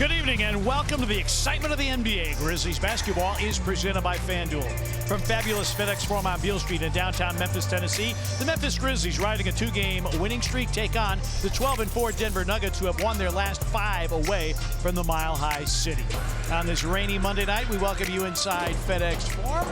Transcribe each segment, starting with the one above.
Good evening and welcome to the excitement of the NBA. Grizzlies basketball is presented by FanDuel. From fabulous FedEx Forum on Beale Street in downtown Memphis, Tennessee, the Memphis Grizzlies, riding a two-game winning streak, take on the 12-4 Denver Nuggets, who have won their last 5 away from the Mile High City. On this rainy Monday night, we welcome you inside FedEx Forum.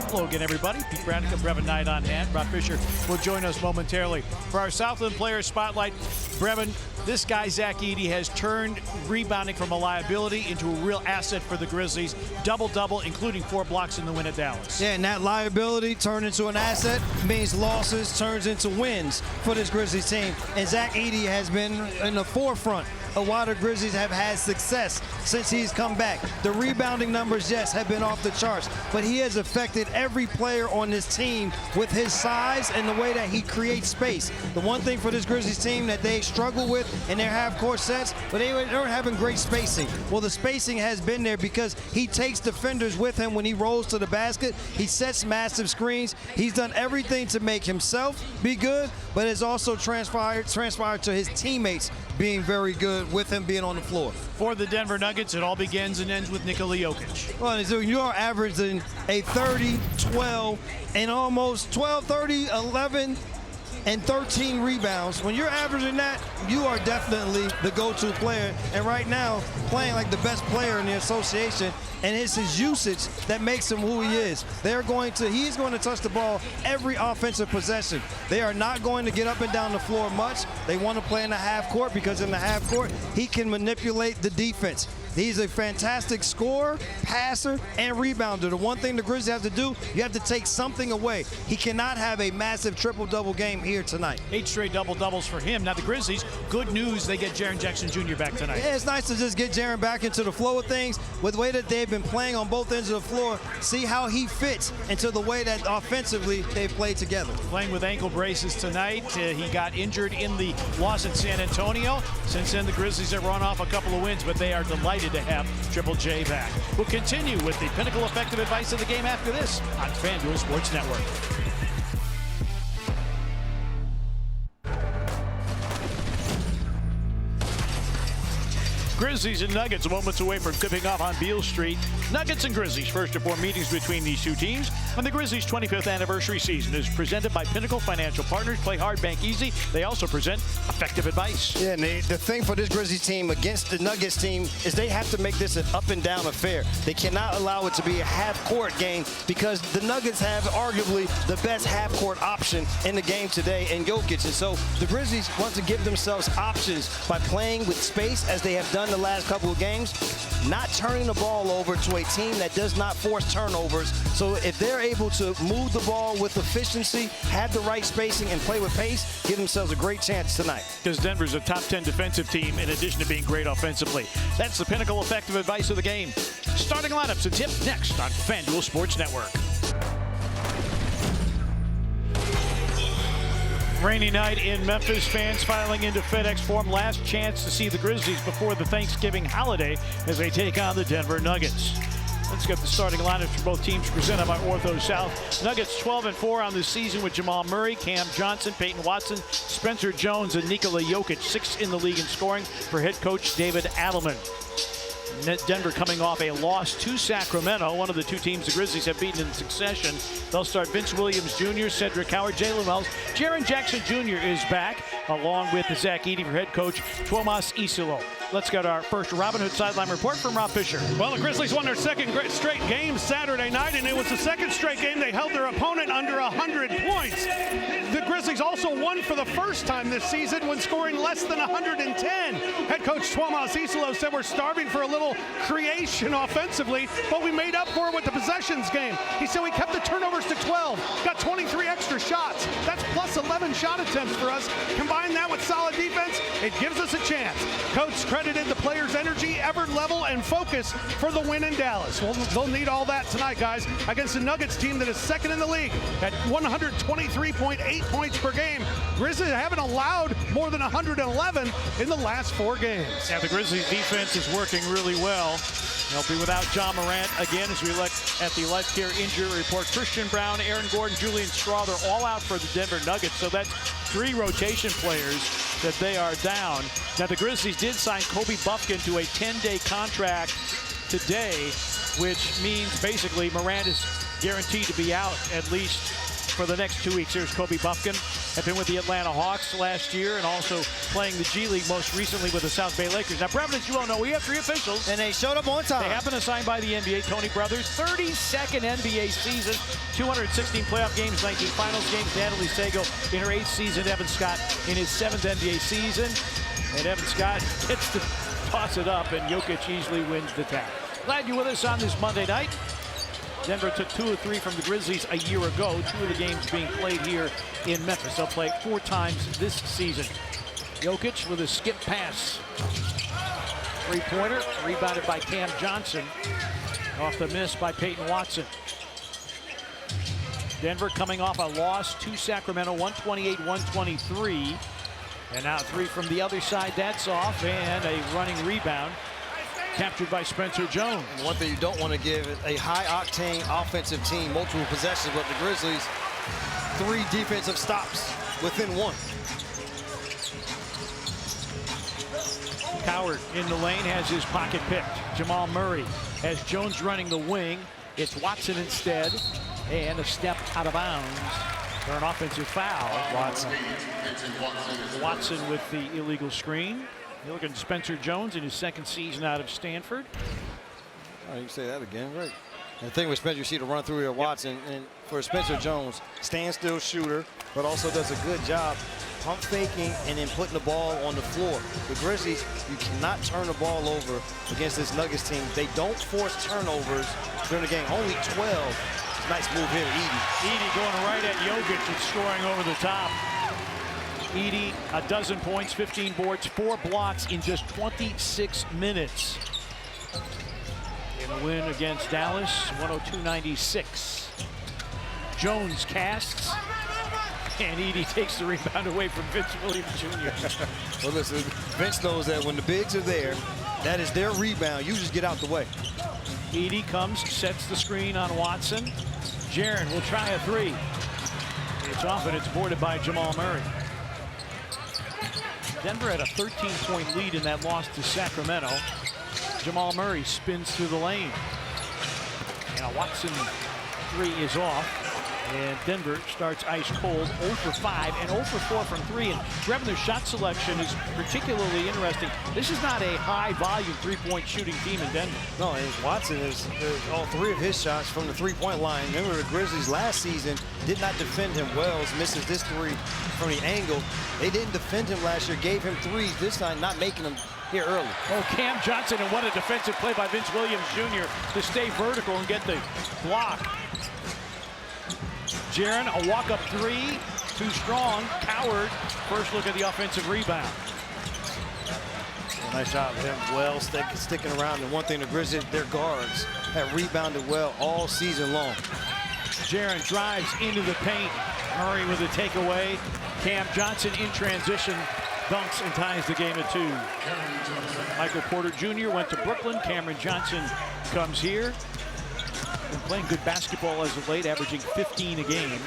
Hello again, everybody. Pete Branick, Brevin Knight on hand. Rob Fisher will join us momentarily. For our Southland Player Spotlight, Brevin, this guy, Zach Edey, has turned rebounding from a liability into a real asset for the Grizzlies. Double-double, including 4 blocks in the win at Dallas. Yeah, and that liability turned into an asset means losses turns into wins for this Grizzlies team. And Zach Edey has been in the forefront of why the Grizzlies have had success since he's come back. The rebounding numbers, yes, have been off the charts, but he has affected every player on this team with his size and the way that he creates space. The one thing for this Grizzlies team that they struggle with in their half-court sets, but they weren't having great spacing. Well, the spacing has been there because he takes defenders with him when he rolls to the basket. He sets massive screens. He's done everything to make himself be good, but it's also transpired to his teammates being very good with him being on the floor. For the Denver Nuggets, it all begins and ends with Nikola Jokic. Well, so you are averaging a 30, 12, and almost 12, 30, 11, and 13 rebounds. When you're averaging that, you are definitely the go-to player. And right now, playing like the best player in the association, and it's his usage that makes him who he is. He's going to touch the ball every offensive possession. They are not going to get up and down the floor much. They want to play in the half court because in the half court, he can manipulate the defense. He's a fantastic scorer, passer, and rebounder. The one thing the Grizzlies have to do, you have to take something away. He cannot have a massive triple-double game here tonight. 8 straight double-doubles for him. Now the Grizzlies, good news, they get Jaren Jackson Jr. back tonight. Yeah, it's nice to just get Jaren back into the flow of things. With the way that they've been playing on both ends of the floor, see how he fits into the way that offensively they play together. Playing with ankle braces tonight. He got injured in the loss at San Antonio. Since then, the Grizzlies have run off a couple of wins, but they are delighted to have Triple J back. We'll continue with the pinnacle effective advice of the game after this on FanDuel Sports Network. Grizzlies and Nuggets moments away from tipping off on Beale Street. Nuggets and Grizzlies, first of 4 meetings between these two teams. And the Grizzlies' 25th anniversary season is presented by Pinnacle Financial Partners. Play hard, bank easy. They also present effective advice. Yeah, and the thing for this Grizzlies team against the Nuggets team is they have to make this an up-and-down affair. They cannot allow it to be a half-court game because the Nuggets have arguably the best half-court option in the game today in Jokic. And so the Grizzlies want to give themselves options by playing with space as they have done the last couple of games, not turning the ball over to a team that does not force turnovers. So if they're able to move the ball with efficiency, have the right spacing, and play with pace, give themselves a great chance tonight. Because Denver's a top 10 defensive team in addition to being great offensively. That's the pinnacle effective advice of the game. Starting lineups and tip next on FanDuel Sports Network. Rainy night in Memphis, fans filing into FedEx Forum. Last chance to see the Grizzlies before the Thanksgiving holiday as they take on the Denver Nuggets. Let's get the starting lineups for both teams presented by Ortho South. Nuggets 12-4 on this season with Jamal Murray, Cam Johnson, Peyton Watson, Spencer Jones, and Nikola Jokic. 6th in the league in scoring for head coach David Adelman. Denver coming off a loss to Sacramento, one of the 2 teams the Grizzlies have beaten in succession. They'll start Vince Williams Jr., Cedric Howard, Jalen Wells. Jaren Jackson Jr. is back, along with Zach Edey for head coach Tomas Isilo. Let's get our first Robin Hood sideline report from Rob Fisher. Well, the Grizzlies won their second straight game Saturday night, and it was the second straight game they held their opponent under 100 points. The Grizzlies also won for the first time this season when scoring less than 110. Head coach Tomas Isilo said we're starving for a little creation offensively, but we made up for it with the possessions game. He said we kept the turnovers to 12, got 23 extra shots. That's plus 11 shot attempts for us. Combine that with solid defense, it gives us a chance. Coach credited the players' energy, effort level, and focus for the win in Dallas. Well, they'll need all that tonight, guys, against the Nuggets team that is second in the league at 123.8 points per game. Grizzlies haven't allowed more than 111 in the last 4 games. Yeah, the Grizzlies defense is working really well. They'll be without John Morant again as we look at the life care injury report. Christian Brown, Aaron Gordon, Julian Straw, they're all out for the Denver Nuggets. So that's 3 rotation players that they are down. Now, the Grizzlies did sign Kobe Buffkin to a 10-day contract today, which means basically Morant is guaranteed to be out at least for the next 2 weeks. Here's Kobe Buffkin, had been with the Atlanta Hawks last year and also playing the G League most recently with the South Bay Lakers. Now, Brevin, as you all know, we have 3 officials. And they showed up on time. They have been assigned by the NBA. Tony Brothers, 32nd NBA season, 216 playoff games, 19 finals games. Natalie Sago in her 8th season. Evan Scott in his 7th NBA season. And Evan Scott gets to toss it up, and Jokic easily wins the tap. Glad you're with us on this Monday night. Denver took 2 of 3 from the Grizzlies a year ago. 2 of the games being played here in Memphis. They'll play 4 times this season. Jokic with a skip pass. 3-pointer, rebounded by Cam Johnson. Off the miss by Peyton Watson. Denver coming off a loss to Sacramento, 128-123. And now 3 from the other side. That's off, and a running rebound. Captured by Spencer Jones. One thing you don't want to give is a high-octane offensive team, multiple possessions, but the Grizzlies, 3 defensive stops within 1. Coward in the lane has his pocket picked. Jamal Murray has Jones running the wing. It's Watson instead, and a step out of bounds for an offensive foul. Watson with the illegal screen. You're looking at Spencer Jones in his 2nd season out of Stanford. Oh, you can say that again, right? And the thing with Spencer, you see the run through here, Watson, and for Spencer Jones, standstill shooter, but also does a good job pump faking and then putting the ball on the floor. The Grizzlies, you cannot turn the ball over against this Nuggets team. They don't force turnovers during the game. Only 12. Nice move here, Edey. Edey going right at Jokic and scoring over the top. Edey, 12 points, 15 boards, 4 blocks in just 26 minutes. In the win against Dallas, 102-96. Jones casts, and Edey takes the rebound away from Vince Williams Jr. Well, listen, Vince knows that when the bigs are there, that is their rebound. You just get out the way. Edey comes, sets the screen on Watson. Jaren will try a 3. It's off, and it's boarded by Jamal Murray. Denver had a 13-point lead in that loss to Sacramento. Jamal Murray spins through the lane. Now Watson 3 is off. And Denver starts ice cold, 0 for 5 and 0 for 4 from 3. And Brevin, their shot selection is particularly interesting. This is not a high-volume 3-point shooting team in Denver. No, and Watson is all 3 of his shots from the 3-point line. Remember, the Grizzlies last season did not defend him well. Misses this 3 from the angle. They didn't defend him last year, gave him 3s this time, not making them here early. Oh, Cam Johnson, and what a defensive play by Vince Williams Jr. to stay vertical and get the block. Jaren, a walk-up 3, too strong. Coward, first look at the offensive rebound. Nice job of him, well sticking around. And one thing, the Grizzlies, their guards have rebounded well all season long. Jaren drives into the paint. Murray with a takeaway. Cam Johnson in transition, dunks and ties the game at 2. Michael Porter Jr. went to Brooklyn. Cameron Johnson comes here. Been playing good basketball as of late, averaging 15 a game.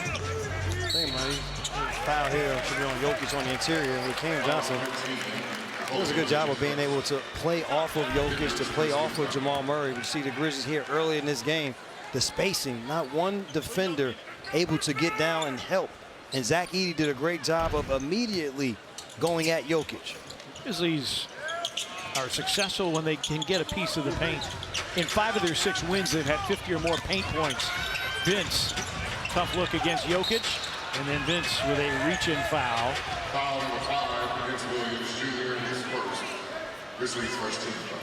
Same, buddy. Foul here should be on Jokic on the interior with Cam Johnson. Does a good job of being able to play off of Jokic, to play off of Jamal Murray. We see the Grizzlies here early in this game. The spacing, not one defender able to get down and help. And Zach Edey did a great job of immediately going at Jokic. Grizzlies are successful when they can get a piece of the paint. In 5 of their 6 wins, they've had 50 or more paint points. Vince, tough look against Jokic, and then Vince with a reach-in foul. Foul number 5 against Williams Jr. his first. Grizzlies first team foul.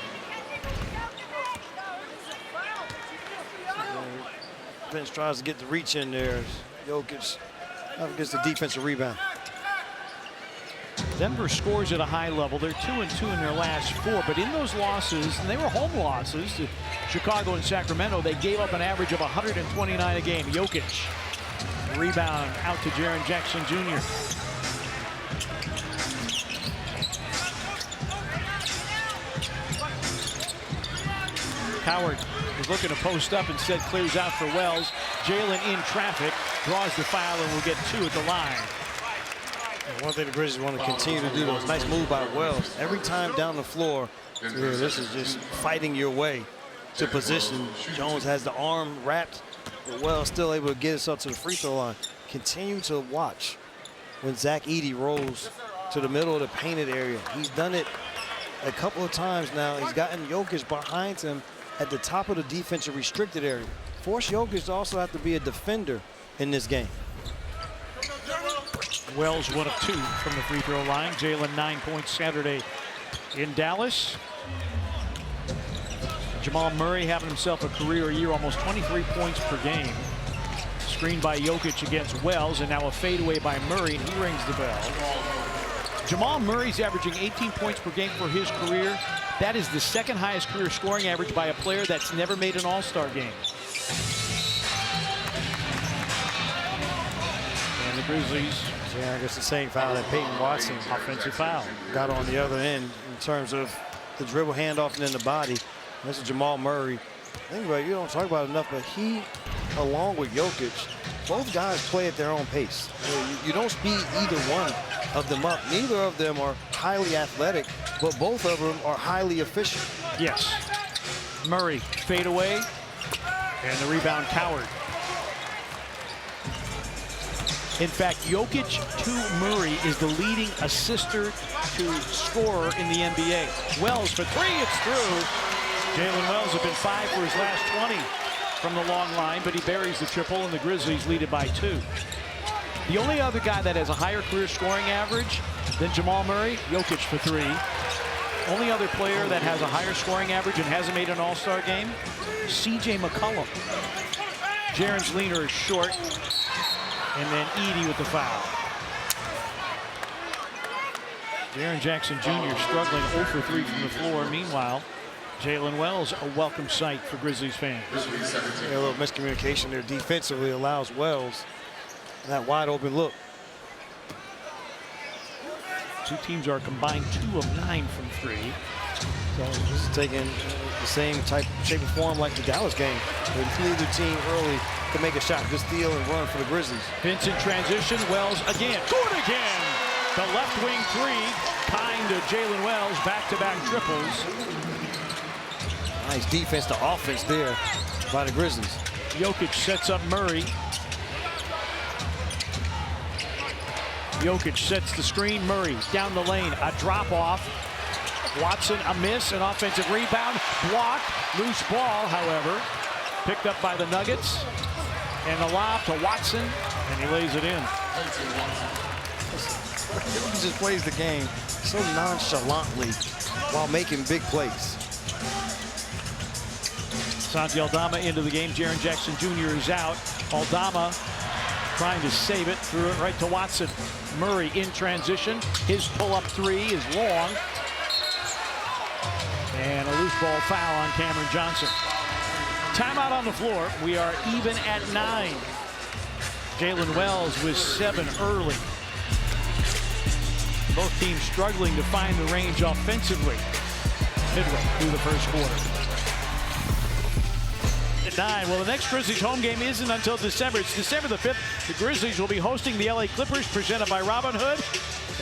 Vince tries to get the reach in there. Jokic gets the defensive rebound. Denver scores at a high level. They're 2-2 in their last 4, but in those losses, and they were home losses to Chicago and Sacramento, they gave up an average of 129 a game. Jokic, rebound out to Jaren Jackson Jr. Coward is looking to post up, instead clears out for Wells. Jalen in traffic, draws the foul, and will get 2 at the line. One thing the Grizzlies want to continue to do, though, is nice move by Wells. Every time down the floor, this is just fighting your way to position. Jones has the arm wrapped, but Wells still able to get us up to the free throw line. Continue to watch when Zach Edey rolls to the middle of the painted area. He's done it a couple of times now. He's gotten Jokic behind him at the top of the defensive restricted area. Force Jokic to also have to be a defender in this game. Wells 1 of 2 from the free throw line. Jalen 9 points Saturday in Dallas. Jamal Murray having himself a career year, almost 23 points per game. Screened by Jokic against Wells, and now a fadeaway by Murray, and he rings the bell. Jamal Murray's averaging 18 points per game for his career. That is the second highest career scoring average by a player that's never made an All-Star game. And the Grizzlies. Yeah, I guess the same foul that Peyton Watson, Offensive foul, got on the other end in terms of the dribble handoff and then the body. This is Jamal Murray. Think about it, you don't talk about it enough, but he, along with Jokic, both guys play at their own pace. You don't speed either one of them up. Neither of them are highly athletic, but both of them are highly efficient. Yes. Murray fade away, and the rebound Coward. In fact, Jokic to Murray is the leading assister to scorer in the NBA. Wells for 3, it's through. Jalen Wells has been 5 for his last 20 from the long line, but he buries the triple, and the Grizzlies lead it by 2. The only other guy that has a higher career scoring average than Jamal Murray, Jokic for 3. Only other player that has a higher scoring average and hasn't made an All-Star game, C.J. McCollum. Jaren's leaner is short, and then Edey with the foul. Jaren Jackson Jr. struggling 0 for 3 from the floor. Meanwhile, Jalen Wells, a welcome sight for Grizzlies fans. A little miscommunication there defensively allows Wells that wide open look. Two teams are combined 2 of 9 from 3. So this is taking the same type, shape, and form like the Dallas game. Neither team early to make a shot, just steal and run for the Grizzlies. Vince in transition, Wells again, good again. The left wing 3, kind to Jalen Wells, back-to-back triples. Nice defense to offense there by the Grizzlies. Jokic sets up Murray. Jokic sets the screen. Murray down the lane. A drop off. Watson a miss. An offensive rebound. Blocked. Loose ball, however. Picked up by the Nuggets. And the lob to Watson. And he lays it in. He just plays the game so nonchalantly while making big plays. Santi Aldama into the game. Jaren Jackson Jr. is out. Aldama trying to save it. Threw it right to Watson. Murray in transition. His pull-up 3 is long. And a loose ball foul on Cameron Johnson. Timeout on the floor. We are even at 9. Jalen Wells with 7 early. Both teams struggling to find the range offensively midway through the first quarter. 9. Well, the next Grizzlies home game isn't until December. It's December the 5th. The Grizzlies will be hosting the LA Clippers, presented by Robin Hood.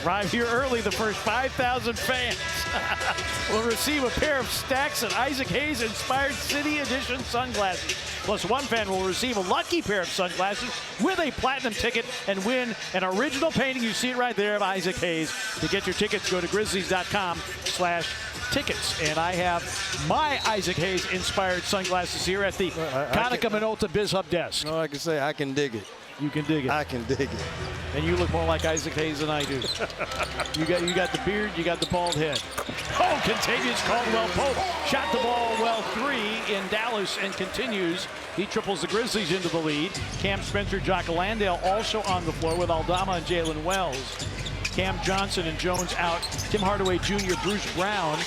Arrive here early. The first 5,000 fans will receive a pair of Stacks and Isaac Hayes inspired City Edition sunglasses. Plus, one fan will receive a lucky pair of sunglasses with a platinum ticket and win an original painting. You see it right there of Isaac Hayes. To get your tickets, go to grizzlies.com/tickets. And I have my Isaac Hayes inspired sunglasses here at the Konica Minolta Biz Hub desk. No, I can say I can dig it. You can dig it. I can dig it. And you look more like Isaac Hayes than I do. you got the beard, you got the bald head. Oh, Contavious Caldwell Pope shot the ball well 3 in Dallas and continues. He triples the Grizzlies into the lead. Cam Spencer, Jock Landale also on the floor with Aldama and Jalen Wells. Cam Johnson and Jones out. Tim Hardaway Jr., Bruce Brown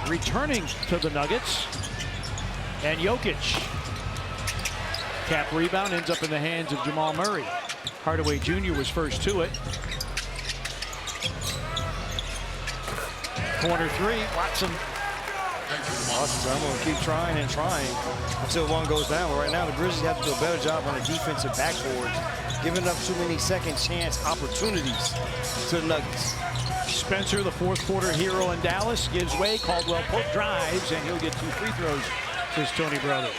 returning to the Nuggets. And Jokic. Cap rebound ends up in the hands of Jamal Murray. Hardaway Jr. was first to it. Corner 3, Watson. I'm going to keep trying and trying until one goes down. But right now, the Grizzlies have to do a better job on the defensive backboards giving up too many second chance opportunities to the Nuggets. Spencer, the fourth quarter hero in Dallas, gives way. Caldwell Pope drives, and he'll get 2 free throws, says Tony Brothers.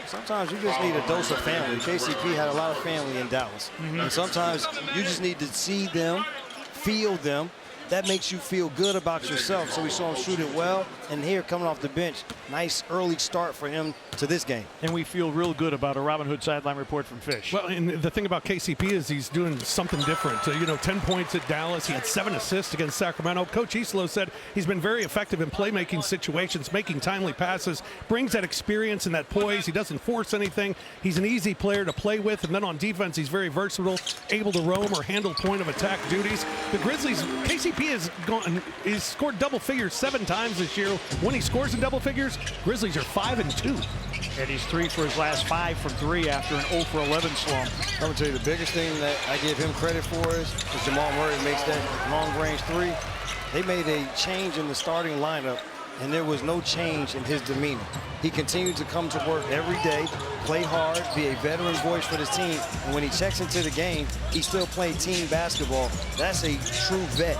Sometimes you just need a dose of family. KCP had a lot of family in Dallas. And sometimes you just need to see them, feel them. That makes you feel good about yourself. So we saw him shoot it well. And here, coming off the bench, nice early start for him to this game. And we feel real good about a Robin Hood sideline report from Fish. Well, and the thing about KCP is he's doing something different. 10 points at Dallas. He had 7 assists against Sacramento. Coach Islo said he's been very effective in playmaking situations, making timely passes, brings that experience and that poise. He doesn't force anything. He's an easy player to play with. And then on defense, he's very versatile, able to roam or handle point of attack duties. The Grizzlies, KCP he's scored double figures 7 times this year. When he scores in double figures, Grizzlies are 5-2. And he's 3 for his last 5 from 3 after an 0 for 11 slump. I'm going to tell you, the biggest thing that I give him credit for is Jamal Murray makes that long-range 3. They made a change in the starting lineup, and there was no change in his demeanor. He continued to come to work every day, play hard, be a veteran voice for his team, and when he checks into the game, he still plays team basketball. That's a true vet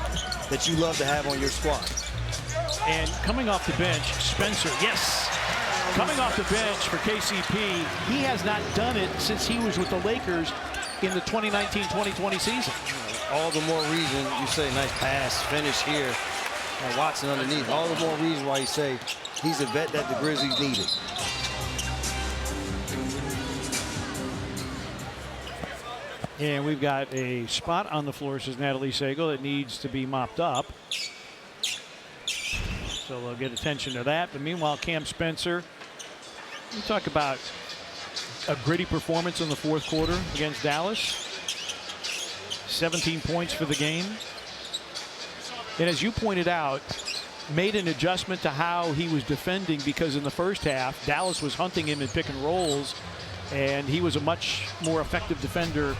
that you love to have on your squad. And coming off the bench, Spencer, yes. Coming off the bench for KCP, he has not done it since he was with the Lakers in the 2019-2020 season. All the more reason you say nice pass, finish here. And Watson underneath. All the more reason why you say he's a vet that the Grizzlies needed. And we've got a spot on the floor, says Natalie Sago, that needs to be mopped up. So they'll get attention to that. But meanwhile, Cam Spencer, we talk about a gritty performance in the fourth quarter against Dallas. 17 points for the game. And as you pointed out, made an adjustment to how he was defending, because in the first half, Dallas was hunting him in pick and rolls, and he was a much more effective defender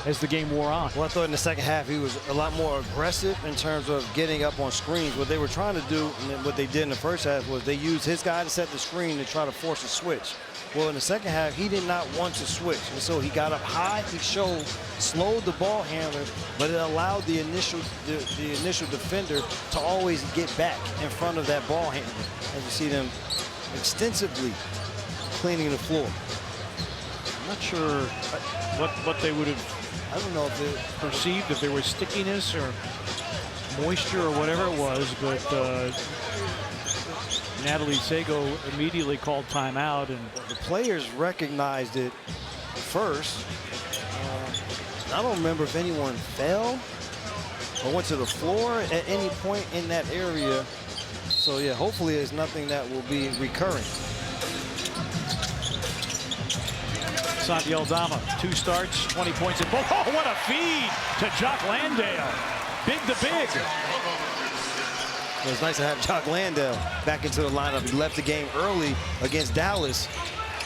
as the game wore on. Well, I thought in the second half he was a lot more aggressive in terms of getting up on screens. What they were trying to do, and what they did in the first half, was they used his guy to set the screen to try to force a switch. Well, in the second half, he did not want to switch, and so he got up high. He slowed the ball handler, but it allowed the initial defender to always get back in front of that ball handler. As you see them extensively cleaning the floor. I'm not sure what they would have, I don't know if they perceived, if there was stickiness or moisture or whatever it was, but Natalie Sago immediately called timeout, and the players recognized it first. I don't remember if anyone fell or went to the floor at any point in that area. So yeah, hopefully it's nothing that will be recurring. Santi Aldama, 2 starts, 20 points in both. Oh, what a feed to Jock Landale. Big to big. It was nice to have Jock Landale back into the lineup. He left the game early against Dallas,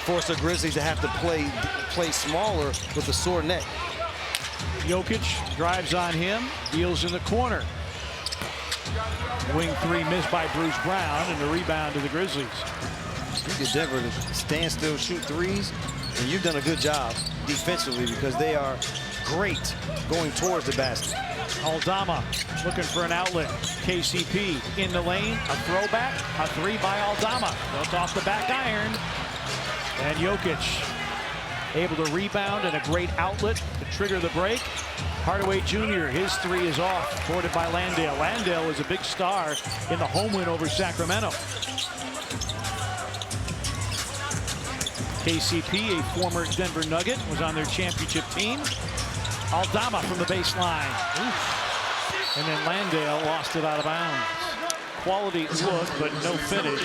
forced the Grizzlies to have to play smaller with a sore neck. Jokic drives on him, deals in the corner. Wing 3 missed by Bruce Brown, and the rebound to the Grizzlies. You get Denver to stand still, shoot threes, and you've done a good job defensively because they are great going towards the basket. Aldama looking for an outlet. KCP in the lane, a throwback, a 3 by Aldama. Built off the back iron. And Jokic able to rebound and a great outlet to trigger the break. Hardaway Jr., his 3 is off, boarded by Landale. Landale was a big star in the home win over Sacramento. KCP, a former Denver Nugget, was on their championship team. Aldama from the baseline. Oof. And then Landale lost it out of bounds. Quality look, but no finish.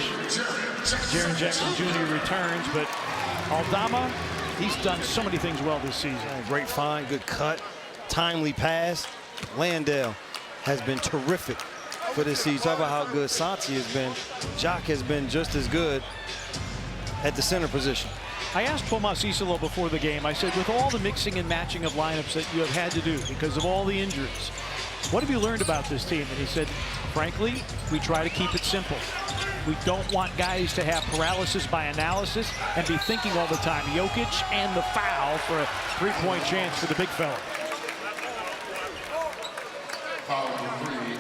Jaren Jackson Jr. returns, but Aldama, he's done so many things well this season. Great find, good cut, timely pass. Landale has been terrific for this season. Talk about how good Santi has been. Jock has been just as good at the center position. I asked Tomas Isolo before the game, I said, with all the mixing and matching of lineups that you have had to do because of all the injuries, what have you learned about this team? And he said, frankly, we try to keep it simple. We don't want guys to have paralysis by analysis and be thinking all the time. Jokic and the foul for a three-point chance for the big fella.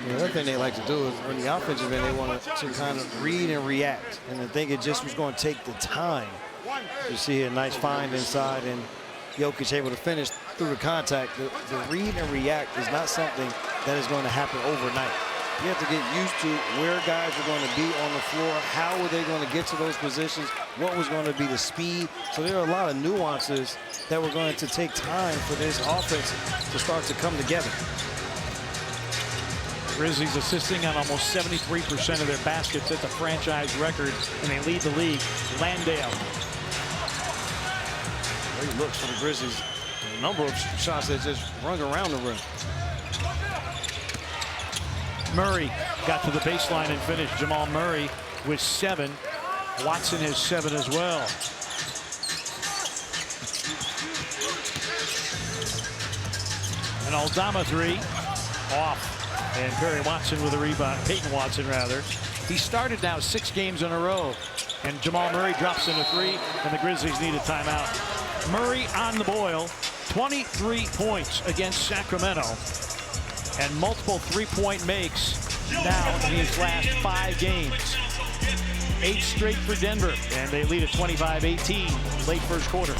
The other thing they like to do is when the offensive end, they want to kind of read and react. And I think it just was going to take the time. You see a nice find inside, and Jokic able to finish through the contact. The read and react is not something that is going to happen overnight. You have to get used to where guys are going to be on the floor, how are they going to get to those positions, what was going to be the speed. So there are a lot of nuances that were going to take time for this offense to start to come together. Grizzlies assisting on almost 73% of their baskets. That's a franchise record, and they lead the league. Landale. Great looks from the Grizzlies. A number of shots that just rung around the rim. Murray got to the baseline and finished. Jamal Murray with 7. Watson has 7 as well. An Aldama 3 off. And Perry Watson with a rebound. Peyton Watson, rather. He started now 6 games in a row. And Jamal Murray drops in a 3, and the Grizzlies need a timeout. Murray on the boil. 23 points against Sacramento. And multiple three-point makes now in his last 5 games. 8 straight for Denver. And they lead at 25-18 late first quarter.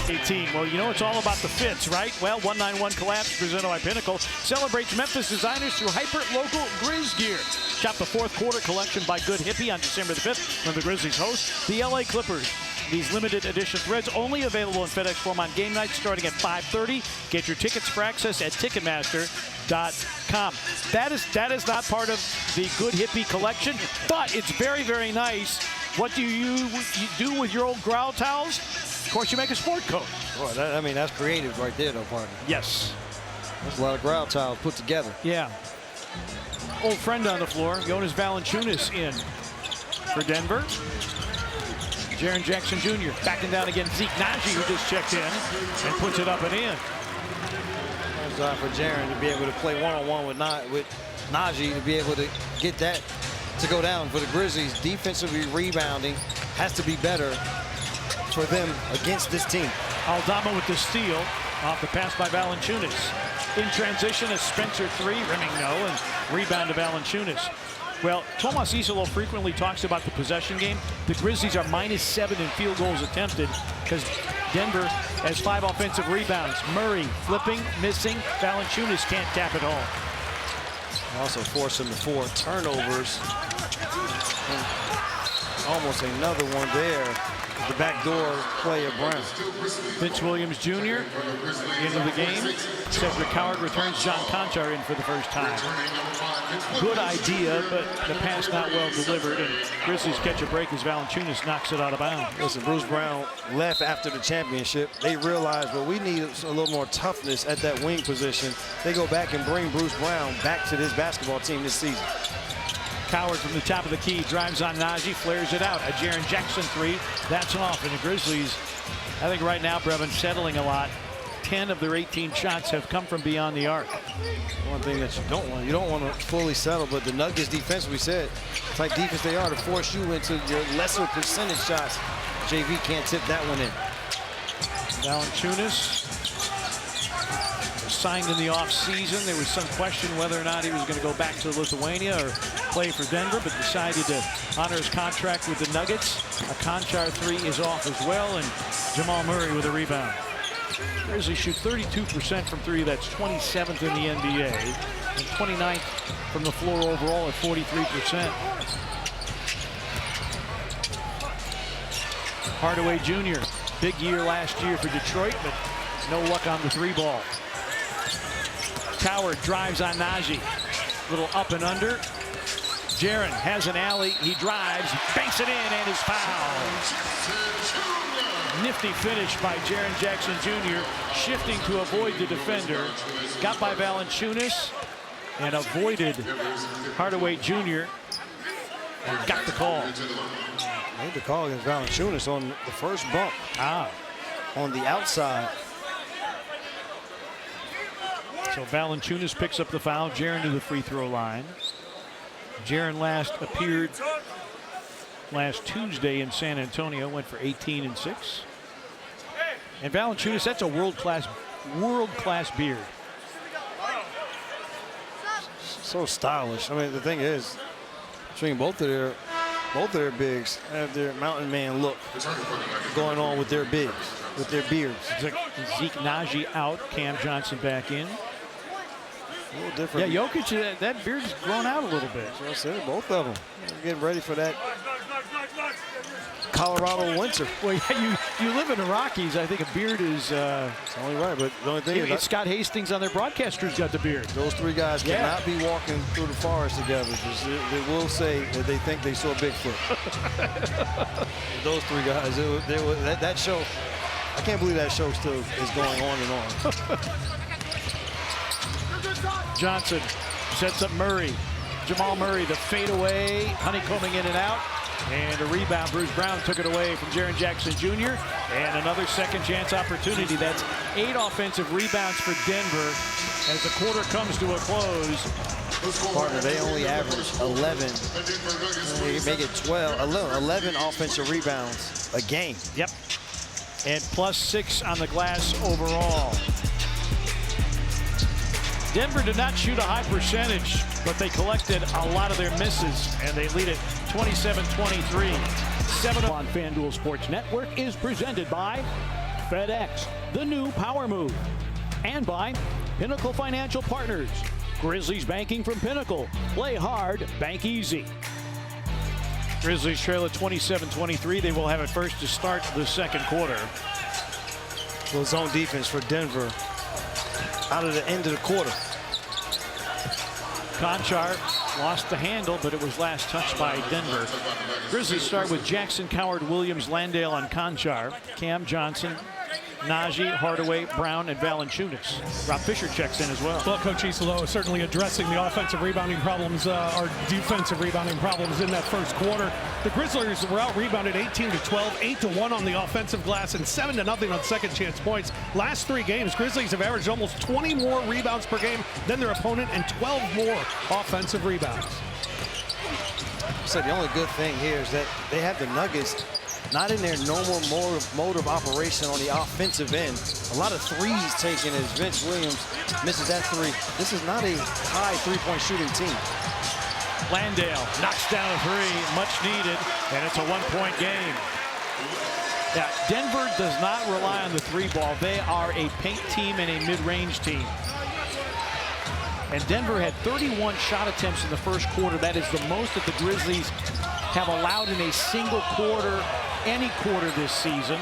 18. Well, you know it's all about the fits, right? Well, 191 Collapse presented by Pinnacle celebrates Memphis designers through hyper-local Grizz gear. Shop the fourth quarter collection by Good Hippie on December the 5th when the Grizzlies host the LA Clippers. These limited edition threads only available in FedEx form on game nights starting at 5:30. Get your tickets for access at Ticketmaster.com. That is not part of the Good Hippie collection, but it's very, very nice. What do you do with your old growl towels? Of course, you make a sport coat. Boy, I mean, that's creative right there, though, partner. Yes. That's a lot of ground towels put together. Yeah. Old friend on the floor, Jonas Valanciunas in for Denver. Jaren Jackson Jr. backing down against Zeke Naji, who just checked in and puts it up and in. It's time for Jaren to be able to play one-on-one with Naji, to be able to get that to go down for the Grizzlies. Defensively rebounding has to be better for them against this team. Aldama with the steal off the pass by Valanciunas. In transition, a Spencer 3, rimming no, and rebound to Valanciunas. Well, Tomas Isolo frequently talks about the possession game. The Grizzlies are -7 in field goals attempted because Denver has 5 offensive rebounds. Murray flipping, missing. Valanciunas can't tap it home. Also forcing the 4 turnovers. And almost another one there. The backdoor play of Brown. Vince Williams Jr. into the game. Cedric Howard returns John Conchar in for the first time. Good idea, but the pass not well delivered, and Grizzlies catch a break as Valanciunas knocks it out of bounds. Listen, Bruce Brown left after the championship. They realized, well, we need a little more toughness at that wing position. They go back and bring Bruce Brown back to this basketball team this season. Coward from the top of the key drives on Naji, flares it out. A Jaren Jackson 3, that's off. And the Grizzlies, I think right now, Brevin, settling a lot. 10 of their 18 shots have come from beyond the arc. One thing that you don't want to fully settle, but the Nuggets defense, we said, type defense they are to force you into your lesser percentage shots. JV can't tip that one in. Valanciunas signed in the offseason. There was some question whether or not he was going to go back to Lithuania or play for Denver, but decided to honor his contract with the Nuggets. A Conchar 3 is off as well, and Jamal Murray with a rebound. Grizzlies shoot 32% from 3. That's 27th in the NBA, and 29th from the floor overall at 43%. Hardaway Jr. Big year last year for Detroit, but no luck on the 3 ball. Coward drives on Naji. Little up and under. Jaren has an alley. He drives, banks it in, and is fouled. Nifty finish by Jaren Jackson Jr. Shifting to avoid the defender. Got by Valanciunas and avoided Hardaway Jr. and got the call. Made the call against Valanciunas on the first bump. On the outside. So Valanciunas picks up the foul. Jaren to the free throw line. Jaren last appeared last Tuesday in San Antonio, went for 18 and 6. And Valanciunas, that's a world-class beard. So stylish. I mean, the thing is, between both of their bigs have their mountain man look going on with their bigs, with their beards. Zeke Naji out, Cam Johnson back in. A little different. Yeah, Jokic, that beard's grown out a little bit. So I said, both of them getting ready for that Colorado winter. Well, yeah, you live in the Rockies. I think a beard is. It's only right, but the only thing is, Scott Hastings on their broadcasters got the beard. those three guys cannot be walking through the forest together. They will say that they think they saw Bigfoot. Those three guys, that show. I can't believe that show still is going on and on. Johnson sets up Murray. Jamal Murray, the fadeaway, honeycombing in and out. And a rebound. Bruce Brown took it away from Jaren Jackson Jr. And another second chance opportunity. That's 8 offensive rebounds for Denver as the quarter comes to a close. Partner, they only average 11. They make it 11 offensive rebounds a game. Yep. And +6 on the glass overall. Denver did not shoot a high percentage, but they collected a lot of their misses, and they lead it 27-23. 7 on FanDuel Sports Network is presented by FedEx, the new power move, and by Pinnacle Financial Partners. Grizzlies banking from Pinnacle. Play hard, bank easy. Grizzlies trail at 27-23. They will have it first to start the second quarter. Well, zone defense for Denver out of the end of the quarter. Conchar lost the handle, but it was last touched by Denver. Grizzlies start with Jackson, Coward, Williams, Landale on Conchar. Cam Johnson, Naji, Hardaway, Brown, and Valanciunas. Rob Fisher checks in as well. Well, Coach Isolo is certainly addressing the offensive rebounding problems, or defensive rebounding problems in that first quarter. The Grizzlies were out-rebounded 18-12, 8-1 on the offensive glass, and 7-0 on second chance points. Last 3 games, Grizzlies have averaged almost 20 more rebounds per game than their opponent and 12 more offensive rebounds. So the only good thing here is that they have the Nuggets not in their normal mode of operation on the offensive end. A lot of threes taken as Vince Williams misses that 3. This is not a high three-point shooting team. Landale knocks down a 3, much needed, and it's a 1-point game. Yeah, Denver does not rely on the 3-ball. They are a paint team and a mid-range team. And Denver had 31 shot attempts in the first quarter. That is the most that the Grizzlies have allowed in a single quarter, any quarter this season.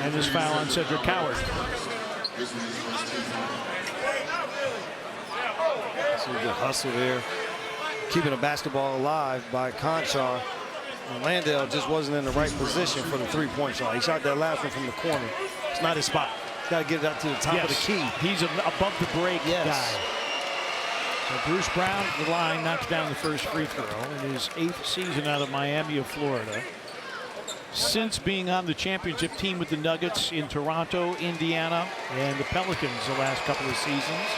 And this foul on Cedric Coward. See the hustle there, keeping the basketball alive by Conchar. And Landale just wasn't in the right position for the 3-point shot. He shot that last one from the corner. It's not his spot. He's got to get it up to the top of the key. He's above the break guy. So Bruce Brown at the line knocks down the first free throw in his 8th season out of Miami of Florida. Since being on the championship team with the Nuggets in Toronto, Indiana, and the Pelicans the last couple of seasons.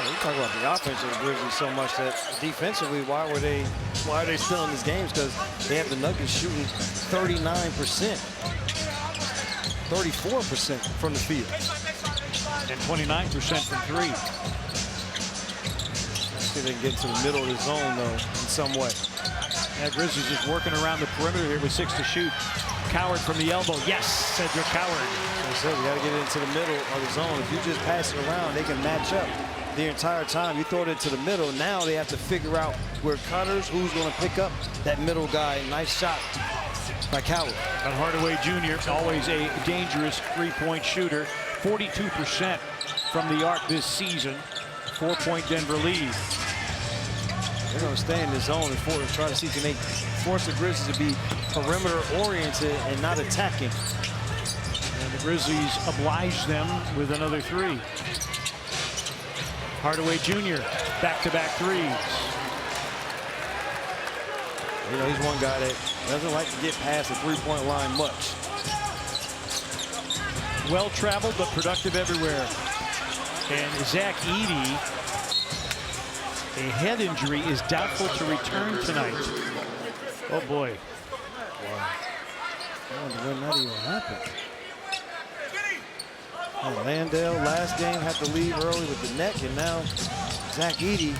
We talk about the offense of the Grizzlies so much that defensively, why are they still in these games? Because they have the Nuggets shooting 39%, 34% from the field, and 29% from 3. See if they can get into the middle of the zone though in some way. Yeah, Grizzlies just working around the perimeter here with 6 to shoot. Coward from the elbow. Yes, Cedric Coward. Like I said, we got to get it into the middle of the zone. If you just pass it around, they can match up the entire time. You throw it into the middle. Now they have to figure out where cutters, who's going to pick up that middle guy. Nice shot by Coward. And Hardaway Jr., always a dangerous 3-point shooter. 42% from the arc this season. 4-point Denver lead. They're going to stay in the zone and try to see can they force the Grizzlies to be perimeter oriented and not attacking. And the Grizzlies oblige them with another 3. Hardaway Jr., back-to-back 3s. You know, he's one guy that doesn't like to get past the 3-point line much. Well-traveled, but productive everywhere. And Zach Edey a head injury, is doubtful to return tonight. Oh boy. Wow. I wonder when that even happened. And Landale last game had to leave early with the neck, and now Zach Edey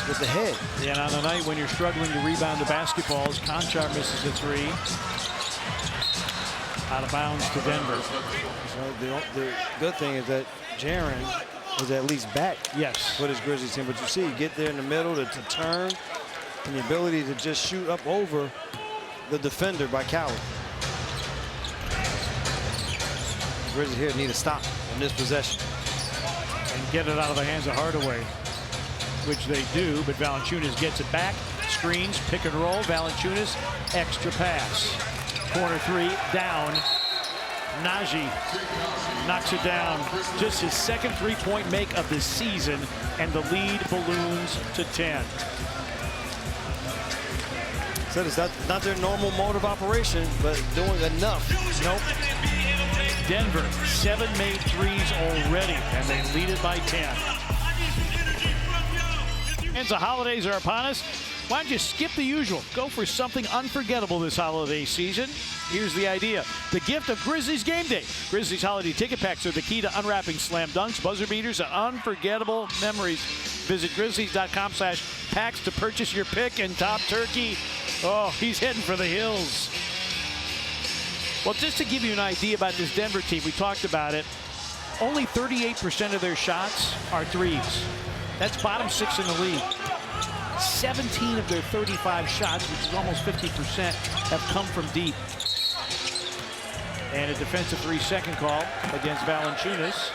with the head. And on a night when you're struggling to rebound the basketballs, Conchar misses a three. Out of bounds to Denver. So the good thing is that Jaren is at least back. Yes. For this Grizzlies team, but you see, get there in the middle to turn, and the ability to just shoot up over the defender by Coward. Grizzlies here need a stop on this possession. And get it out of the hands of Hardaway, which they do, but Valanciunas gets it back, screens, pick and roll, Valanciunas, extra pass. Corner three, down. Najee knocks it down. Just his second three-point make of the season, and the lead balloons to 10. Said it's not their normal mode of operation, but doing enough. Nope. Denver, 7 made threes already, and they lead it by 10. And the holidays are upon us. Why don't you skip the usual? Go for something unforgettable this holiday season. Here's the idea. The gift of Grizzlies Game Day. Grizzlies holiday ticket packs are the key to unwrapping slam dunks, buzzer beaters, and unforgettable memories. Visit grizzlies.com/packs to purchase your pick, and top turkey. Oh, he's heading for the hills. Well, just to give you an idea about this Denver team, we talked about it. Only 38% of their shots are threes. That's bottom 6 in the league. 17 of their 35 shots, which is almost 50%, have come from deep. And a defensive 3-second call against Valanciunas.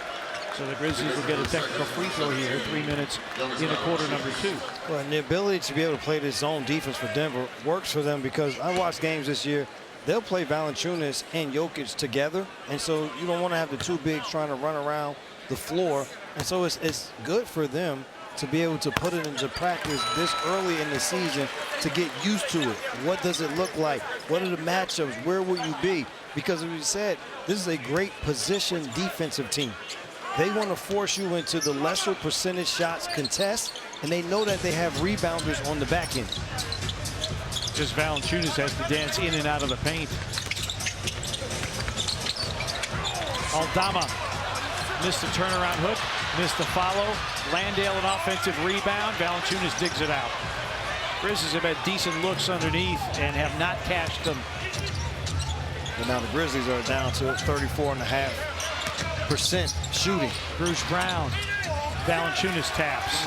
So the Grizzlies will get a technical free throw here, 3 minutes in the quarter number 2. Well, and the ability to be able to play this zone defense for Denver works for them, because I watched games this year. They'll play Valanciunas and Jokic together, and so you don't want to have the two bigs trying to run around the floor. And so it's good for them to be able to put it into practice this early in the season to get used to it. What does it look like? What are the matchups? Where will you be? Because as we said, this is a great position defensive team. They want to force you into the lesser percentage shots contest, and they know that they have rebounders on the back end. Just Valanciunas has to dance in and out of the paint. Aldama missed the turnaround hook, missed the follow. Landale an offensive rebound. Valanciunas digs it out. Grizzlies have had decent looks underneath and have not cashed them. And now the Grizzlies are down to 34.5% shooting. Bruce Brown. Valanciunas taps.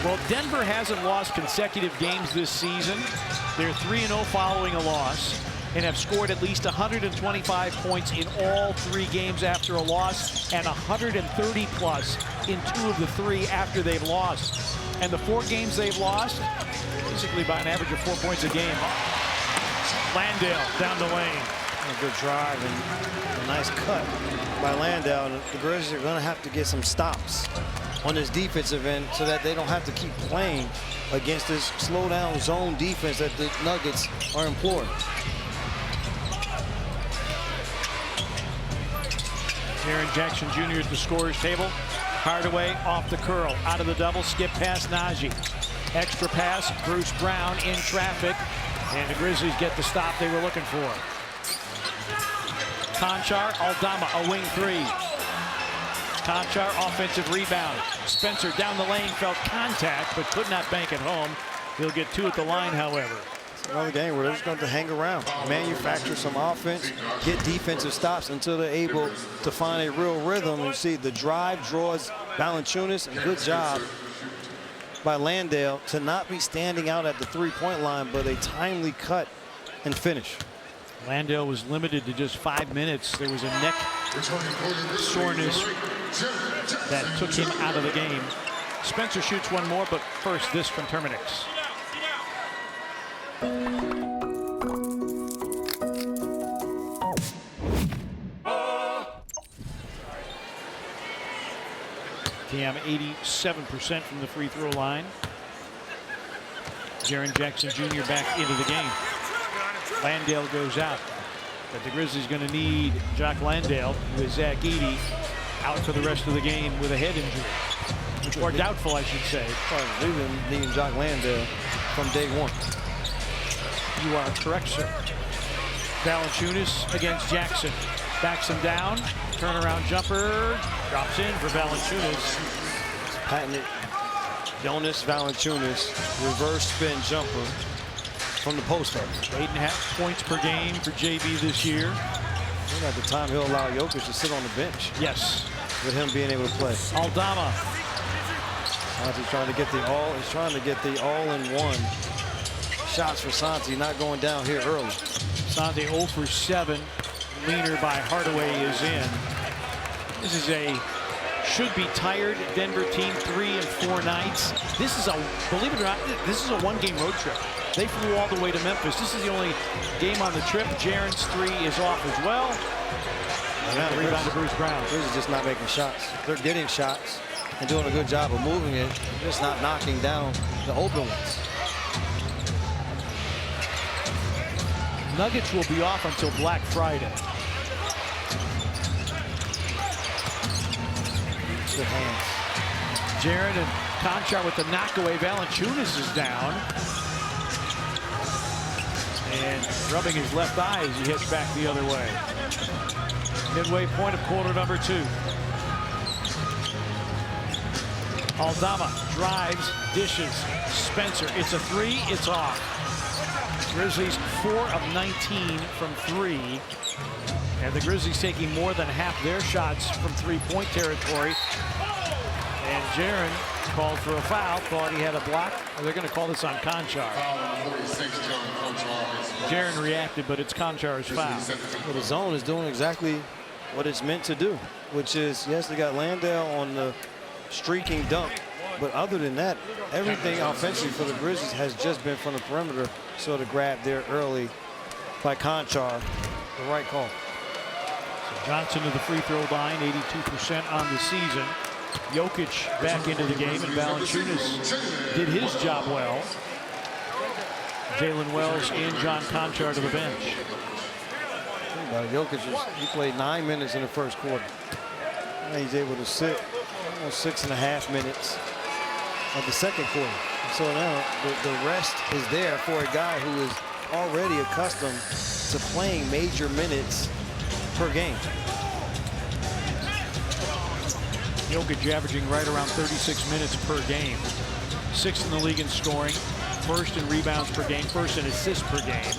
Well, Denver hasn't lost consecutive games this season. They're 3-0 following a loss and have scored at least 125 points in all 3 games after a loss, and 130 plus in 2 of the 3 after they've lost. And the 4 games they've lost, basically by an average of 4 points a game. Landale down the lane. A good drive and a nice cut by Landale. The Grizzlies are going to have to get some stops on this defensive end so that they don't have to keep playing against this slow down zone defense that the Nuggets are employing. Jaren Jackson Jr. at the scorer's table. Hardaway off the curl, out of the double, skip past Najee. Extra pass, Bruce Brown in traffic, and the Grizzlies get the stop they were looking for. Conchar, Aldama, a wing 3. Conchar, offensive rebound. Spencer down the lane, felt contact, but could not bank it home. He'll get 2 at the line, however. It's another game where they're just going to hang around, manufacture some offense, get defensive stops until they're able to find a real rhythm. And see the drive draws Valanciunas, and good job by Landale to not be standing out at the 3-point line, but a timely cut and finish. Landale was limited to just 5 minutes. There was a neck soreness that took him out of the game. Spencer shoots one more, but first this from Terminix. Cam 87% from the free throw line. Jaren Jackson Jr. back into the game. Landale goes out, but the Grizzlies going to need Jock Landale with Zach Edey out for the rest of the game with a head injury. Or doubtful, I should say. We've been needing Jock Landale from day one. You are correct, sir. Valanciunas against Jackson. Backs him down. Turnaround jumper. Drops in for Valanciunas. Patented Jonas Valanciunas reverse spin jumper from the post up. 8.5 points per game for JB this year. And at the time, he'll allow Jokic to sit on the bench. Yes. With him being able to play. Aldama. Santi's trying to get the all-in-one shots for Santi, not going down here early. Santi 0 for 7. Leaner by Hardaway is in. This is a should-be tired Denver team, 3 and 4 nights. This is a, believe it or not, this is a one-game road trip. They flew all the way to Memphis. This is the only game on the trip. Jaren's 3 is off as well. And rebound to Bruce Brown. Grizzlies just not making shots. They're getting shots and doing a good job of moving it, just not knocking down the open ones. Nuggets will be off until Black Friday. Good hands. Jaren and Conchar with the knockaway. Valanciunas is down. And rubbing his left eye as he hits back the other way. Midway point of quarter number 2. Aldama drives, dishes. Spencer, it's a 3, it's off. Grizzlies 4 of 19 from 3. And the Grizzlies taking more than half their shots from three-point territory. And Jaren called for a foul, thought he had a block. They're going to call this on Conchar. Jaren reacted, but it's Conchar's foul. Well, the zone is doing exactly what it's meant to do, which is, yes, they got Landale on the streaking dunk, but other than that, everything offensively for the Grizzlies has just been from the perimeter. So to grab there early by Conchar, the right call. So Johnson to the free throw line, 82% on the season. Jokic back into the game, and Valanciunas did his job well. Jalen Wells and John Conchar to the bench. Jokic, he played 9 minutes in the first quarter. And he's able to sit almost 6.5 minutes of the second quarter. So now the rest is there for a guy who is already accustomed to playing major minutes per game. Jokic averaging right around 36 minutes per game. 6th in the league in scoring, 1st in rebounds per game, 1st in assists per game.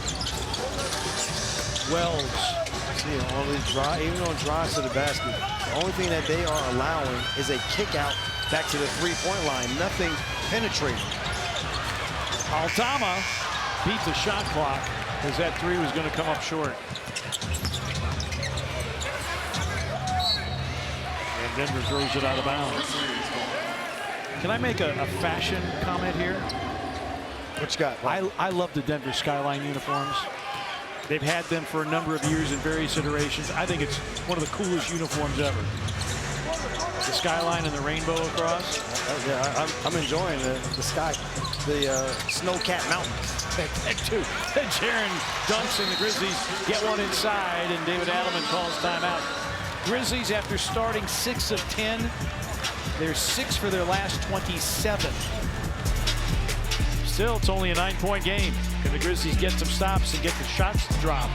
Wells. See, all these even on drives to the basket, the only thing that they are allowing is a kick out back to the three-point line. Nothing penetrating. Aldama beat the shot clock as that 3 was going to come up short. And Denver throws it out of bounds. Can I make a fashion comment here? What you got? I love the Denver Skyline uniforms. They've had them for a number of years in various iterations. I think it's one of the coolest uniforms ever. The skyline and the rainbow across. Yeah, I'm enjoying the sky, the snow-capped mountains. That too. Jaren dunks and the Grizzlies get one inside, and David Adelman calls timeout. Grizzlies, after starting 6 of 10, they're 6 for their last 27. Still, it's only a 9-point game. Can the Grizzlies get some stops and get the shots to drop?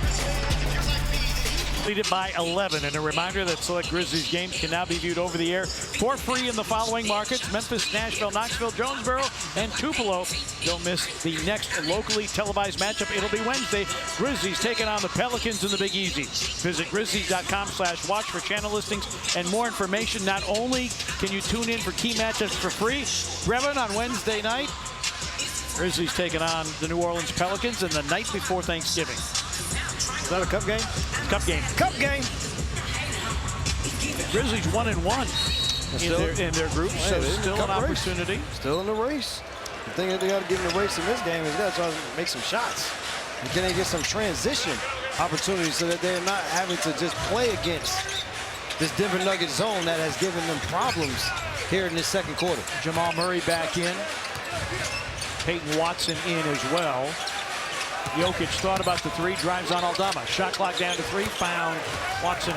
Leaded by 11, and a reminder that select Grizzlies games can now be viewed over the air for free in the following markets: Memphis, Nashville, Knoxville, Jonesboro, and Tupelo. Don't miss the next locally televised matchup. It'll be Wednesday. Grizzlies taking on the Pelicans in the Big Easy. Visit grizzlies.com/watch for channel listings and more information. Not only can you tune in for key matchups for free, Brevin on Wednesday night. Grizzlies taking on the New Orleans Pelicans in the night before Thanksgiving. Is that a cup game? Cup game. Cup game. Grizzlies 1-1 in their group, so still an opportunity. Still in the race. The thing that they got to get in the race in this game is they got to try to make some shots. And can they get some transition opportunities so that they're not having to just play against this Denver Nuggets zone that has given them problems here in this second quarter. Jamal Murray back in. Peyton Watson in as well. Jokic thought about the 3, drives on Aldama. Shot clock down to 3, found Watson.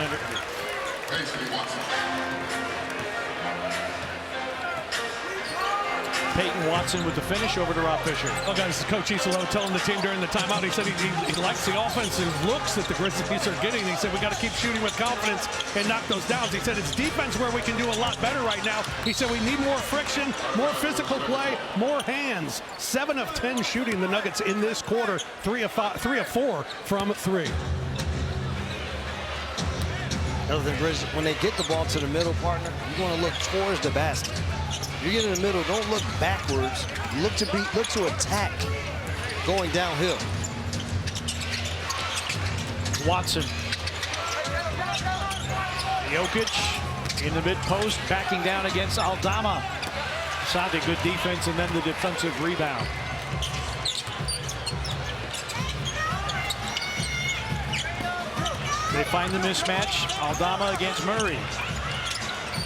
Peyton Watson with the finish. Over to Rob Fisher. Well, guys, Coach Isolo telling the team during the timeout, he said he likes the offensive looks that the Grizzlies are getting. He said we got to keep shooting with confidence and knock those down. He said it's defense where we can do a lot better right now. He said we need more friction, more physical play, more hands. 7 of 10 shooting the Nuggets in this quarter, 3 of 4 from 3. Other than Grizzlies, when they get the ball to the middle, partner, you want to look towards the basket. You get in the middle, don't look backwards. Look to attack going downhill. Watson. Jokic in the mid post, backing down against Aldama. Santi, good defense, and then the defensive rebound. They find the mismatch. Aldama against Murray.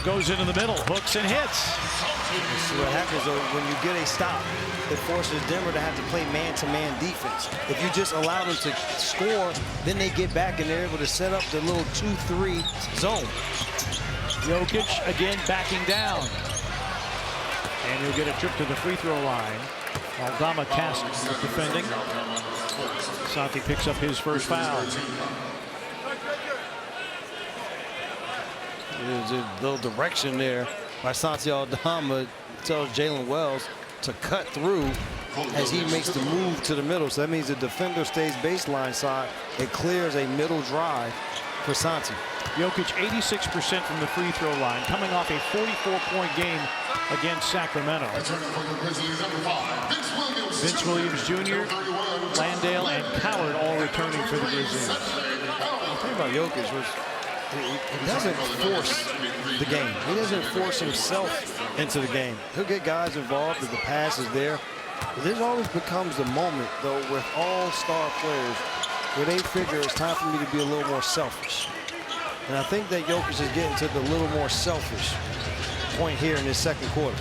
Goes into the middle, hooks and hits. See what happens though, when you get a stop, it forces Denver to have to play man-to-man defense. If you just allow them to score, then they get back and they're able to set up the little 2-3 zone. Jokic again backing down. And he'll get a trip to the free throw line. Aldama cast defending. Santi picks up his first foul. There's a little direction there by Santi Aldama. Tells Jalen Wells to cut through as he makes the move to the middle. So that means the defender stays baseline side. It clears a middle drive for Santi. Jokic 86% from the free throw line, coming off a 44-point game against Sacramento. Vince Williams Jr., Landale, and Coward all returning for the Grizzlies. The thing about Jokic was he doesn't force the game. He doesn't force himself into the game. He'll get guys involved if the pass is there. But this always becomes the moment, though, with all-star players where they figure it's time for me to be a little more selfish. And I think that Jokic is getting to the little more selfish point here in this second quarter.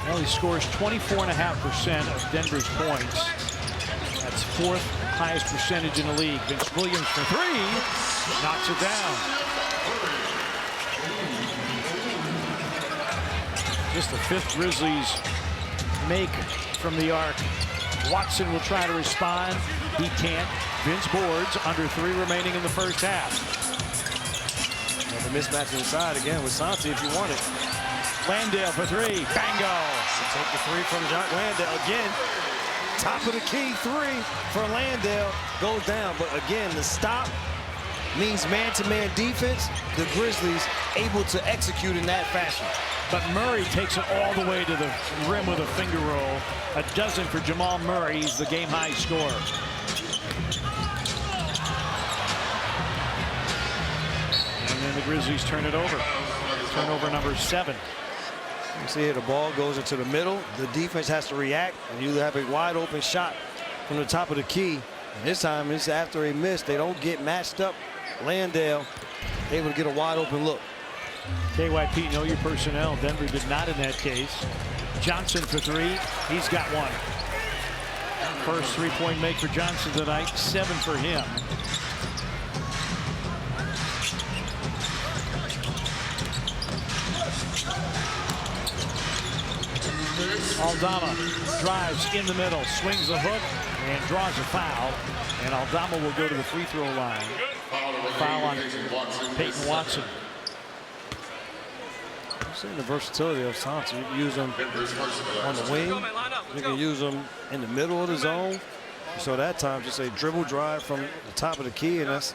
Well, he scores 24.5% of Denver's points. That's 4th highest percentage in the league. Vince Williams for 3, knocks it down. Just the 5th Grizzlies make from the arc. Watson will try to respond. He can't. Vince boards, under 3 remaining in the first half. And the mismatch inside again with Santi if you want it. Landale for 3. Bango. Take the 3 from John Landale again. Top of the key 3 for Landale. Goes down, but again, the stop means man-to-man defense. The Grizzlies able to execute in that fashion. But Murray takes it all the way to the rim with a finger roll. A dozen for Jamal Murray. He's the game-high scorer. And then the Grizzlies turn it over. Turnover number 7. You see here the ball goes into the middle. The defense has to react, and you have a wide open shot from the top of the key. And this time it's after a miss. They don't get matched up. Landale able to get a wide open look. KYP, know your personnel. Denver did not in that case. Johnson for 3. He's got 1. First 3-point make for Johnson tonight. 7 for him. Aldama drives in the middle, swings the hook, and draws a foul. And Aldama will go to the free throw line. Foul on Peyton Watson. Seeing the versatility of Santi. You can use him on the wing. You can use him in the middle of the zone. So that time, just a dribble drive from the top of the key, and that's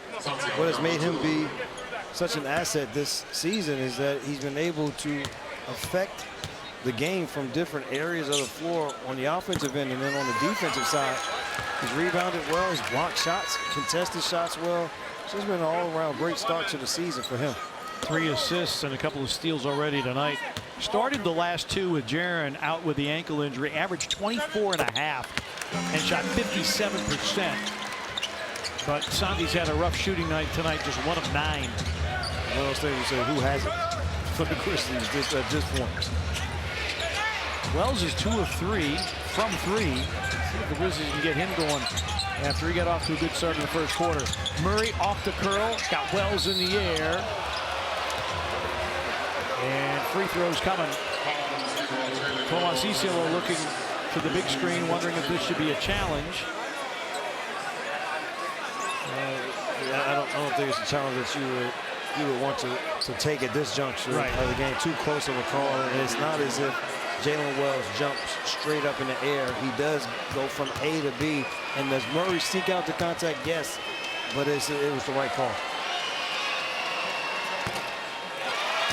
what has made him be such an asset this season, is that he's been able to affect the game from different areas of the floor on the offensive end, and then on the defensive side, he's rebounded well, he's blocked shots, contested shots well. So it's been an all-around great start to the season for him. 3 assists and a couple of steals already tonight. Started the last 2 with Jaren out with the ankle injury, averaged 24.5 and shot 57%. But Santi's had a rough shooting night tonight, just 1 of 9. Well, they would say, who has it for the Grizzlies at this point? Wells is 2 of 3 from 3. See if the Grizzlies can get him going after he got off to a good start in the first quarter. Murray off the curl, got Wells in the air. And free throws coming. Cicelo looking to the big screen, wondering if this should be a challenge. I don't think it's a challenge that you would want to take at this juncture of the game. Too close of a call, and it's not as if Jalen Wells jumps straight up in the air. He does go from A to B, and does Murray seek out the contact? Yes, but it was the right call.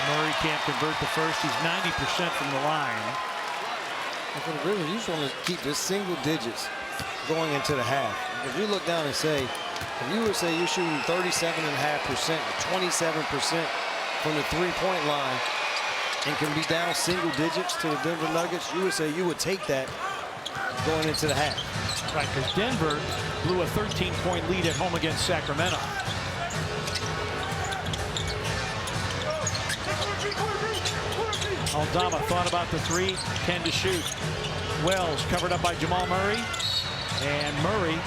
Murray can't convert the first. He's 90% from the line. And for the Grizzlies, you just want to keep this single digits going into the half. If you look down and say, if you would say you're shooting 37.5%, 27% from the three-point line, and can be down single digits to the Denver Nuggets, you would say you would take that going into the half. Right, because Denver blew a 13-point lead at home against Sacramento. Aldama thought about the three, 10 to shoot. Wells covered up by Jamal Murray, and Murray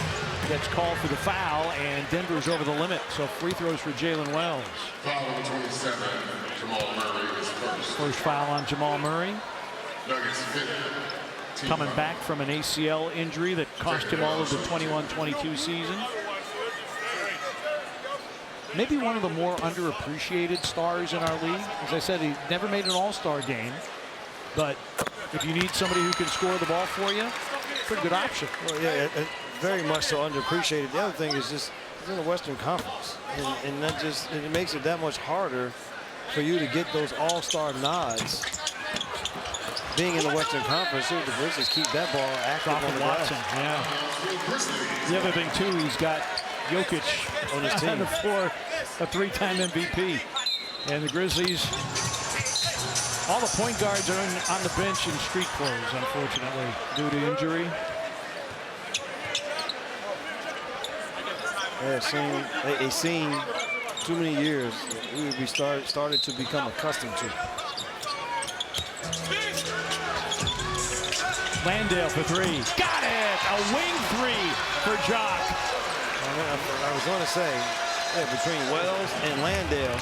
gets called for the foul, and Denver's over the limit. So free throws for Jalen Wells. Foul number 27, Jamal Murray is first. First foul on Jamal Murray. Nuggets fifth. Coming back from an ACL injury that cost him all of the 21-22 season. Maybe one of the more underappreciated stars in our league. As I said, he never made an all-star game. But if you need somebody who can score the ball for you, pretty good option. Well, yeah, very much so underappreciated. The other thing is just he's in the Western Conference. And that just it makes it that much harder for you to get those all-star nods. Being in the Western Conference, the Grizzlies keep that ball active on the Watson, yeah. The other thing, too, he's got Jokic on his team. On the floor, a three-time MVP. And the Grizzlies, all the point guards are on the bench in street clothes, unfortunately, due to injury. Yeah, a scene too many years we would be started to become accustomed to. Landale for three. Got it! A wing three for Jock. I was going to say, between Wells and Landale,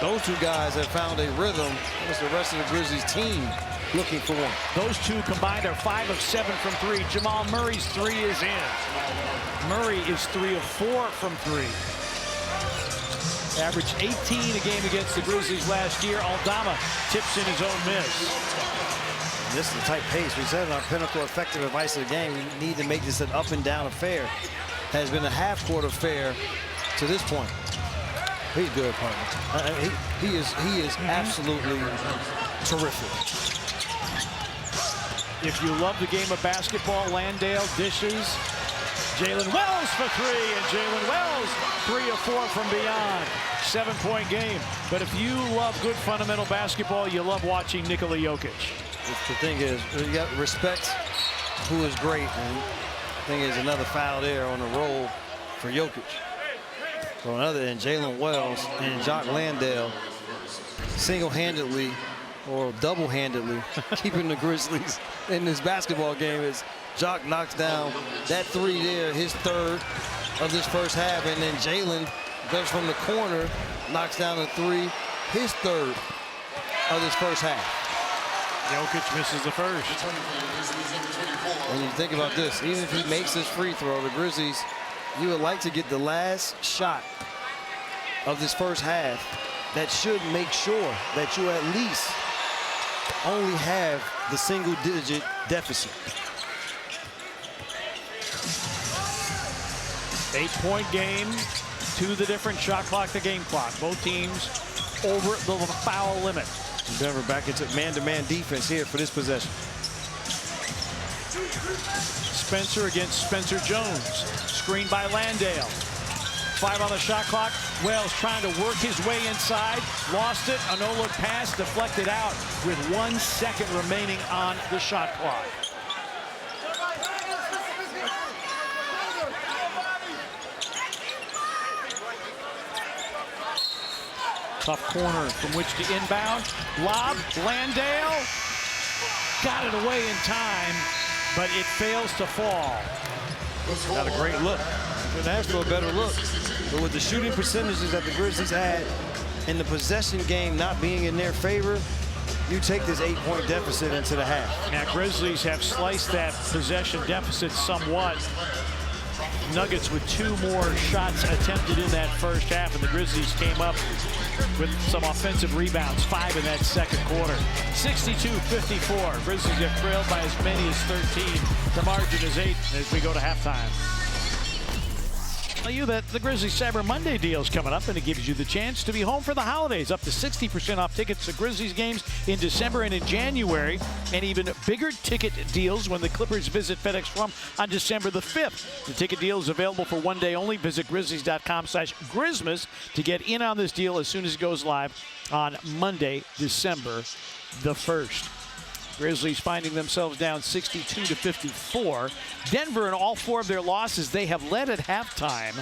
those two guys have found a rhythm. What's the rest of the Grizzlies team looking for one? Those two combined are 5 of 7 from three. Jamal Murray's three is in. Murray is 3 of 4 from three. Averaged 18 a game against the Grizzlies last year. Aldama tips in his own miss. This is a tight pace. We said in our pinnacle effective advice of the game, we need to make this an up and down affair. Has been a half-court affair to this point. He's good, partner. He is absolutely terrific. If you love the game of basketball, Landale dishes. Jalen Wells for three, and Jalen Wells 3 of 4 from beyond. 7-point game. But if you love good fundamental basketball, you love watching Nikola Jokic. The thing is, you got respect who is great, and the thing is another foul there on the roll for Jokic. So on the other end, Jalen Wells and Jock Landale single-handedly or double-handedly keeping the Grizzlies in this basketball game as Jock knocks down that three there, his third of this first half, and then Jalen goes from the corner, knocks down a three, his third of this first half. Jokic misses the first. When you think about this, even if he makes this free throw, the Grizzlies, you would like to get the last shot of this first half that should make sure that you at least only have the single-digit deficit. 8-point game to the different shot clock to game clock. Both teams over the foul limit. Denver back into man-to-man defense here for this possession. Spencer against Spencer Jones. Screened by Landale. 5 on the shot clock. Wells trying to work his way inside. Lost it. A no-look pass deflected out with 1 second remaining on the shot clock. Tough corner from which to inbound. Lob, Landale. Got it away in time, but it fails to fall. Got a great look. Couldn't ask for a better look. But with the shooting percentages that the Grizzlies had and the possession game not being in their favor, you take this 8-point deficit into the half. Now, Grizzlies have sliced that possession deficit somewhat. Nuggets with 2 more shots attempted in that first half, and the Grizzlies came up with some offensive rebounds, 5 in that second quarter. 62-54. Grizzlies have trailed by as many as 13. The margin is 8 as we go to halftime. Tell you that the Grizzlies Cyber Monday deal is coming up, and it gives you the chance to be home for the holidays. Up to 60% off tickets to Grizzlies games in December and in January, and even bigger ticket deals when the Clippers visit FedEx Forum on December the 5th. The ticket deal is available for one day only. Visit Grizzlies.com/Grizmas to get in on this deal as soon as it goes live on Monday, December the 1st. Grizzlies finding themselves down 62-54. Denver, in all 4 of their losses, they have led at halftime.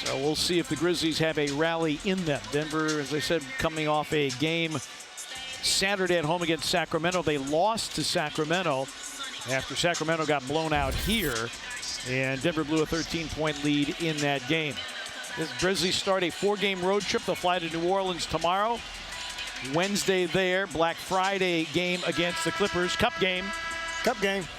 So we'll see if the Grizzlies have a rally in them. Denver, as I said, coming off a game Saturday at home against Sacramento. They lost to Sacramento after Sacramento got blown out here, and Denver blew a 13-point lead in that game. The Grizzlies start a 4-game road trip. They'll fly to New Orleans tomorrow. Wednesday there, Black Friday game against the Clippers. Cup game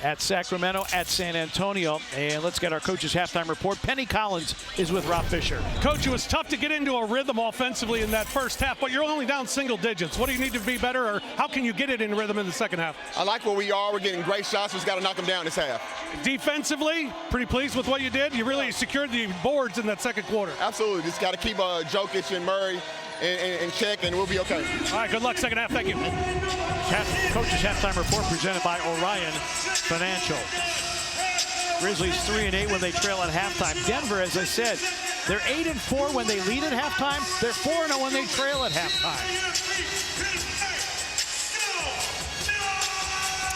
at Sacramento, at San Antonio. And let's get our coach's halftime report. Penny Collins is with Rob Fisher. Coach, it was tough to get into a rhythm offensively in that first half, but you're only down single digits. What do you need to be better, or how can you get it in rhythm in the second half? I like where we are. We're getting great shots. We just got to knock them down this half. Defensively, pretty pleased with what you did. You really secured the boards in that second quarter. Absolutely. Just got to keep Jokic and Murray in check, and we'll be okay. All right, good luck second half. Thank you. Coach's halftime report presented by Orion Financial. Grizzlies 3-8 when they trail at halftime. Denver, as I said, they're 8-4 when they lead at halftime. They're 4-0 when they trail at halftime.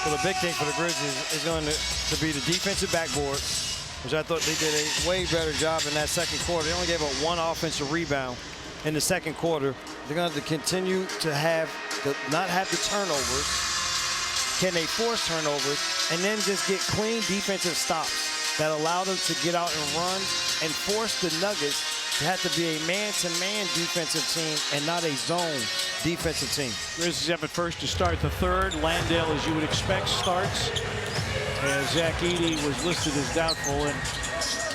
Well, the big thing for the Grizzlies is going to be the defensive backboard, which I thought they did a way better job in that second quarter. They only gave up 1 offensive rebound in the second quarter. They're going to have to continue to not have the turnovers. Can they force turnovers and then just get clean defensive stops that allow them to get out and run and force the Nuggets to have to be a man-to-man defensive team and not a zone defensive team. Grizzlies have it first to start the third. Landale, as you would expect, starts. As Zach Edey was listed as doubtful, and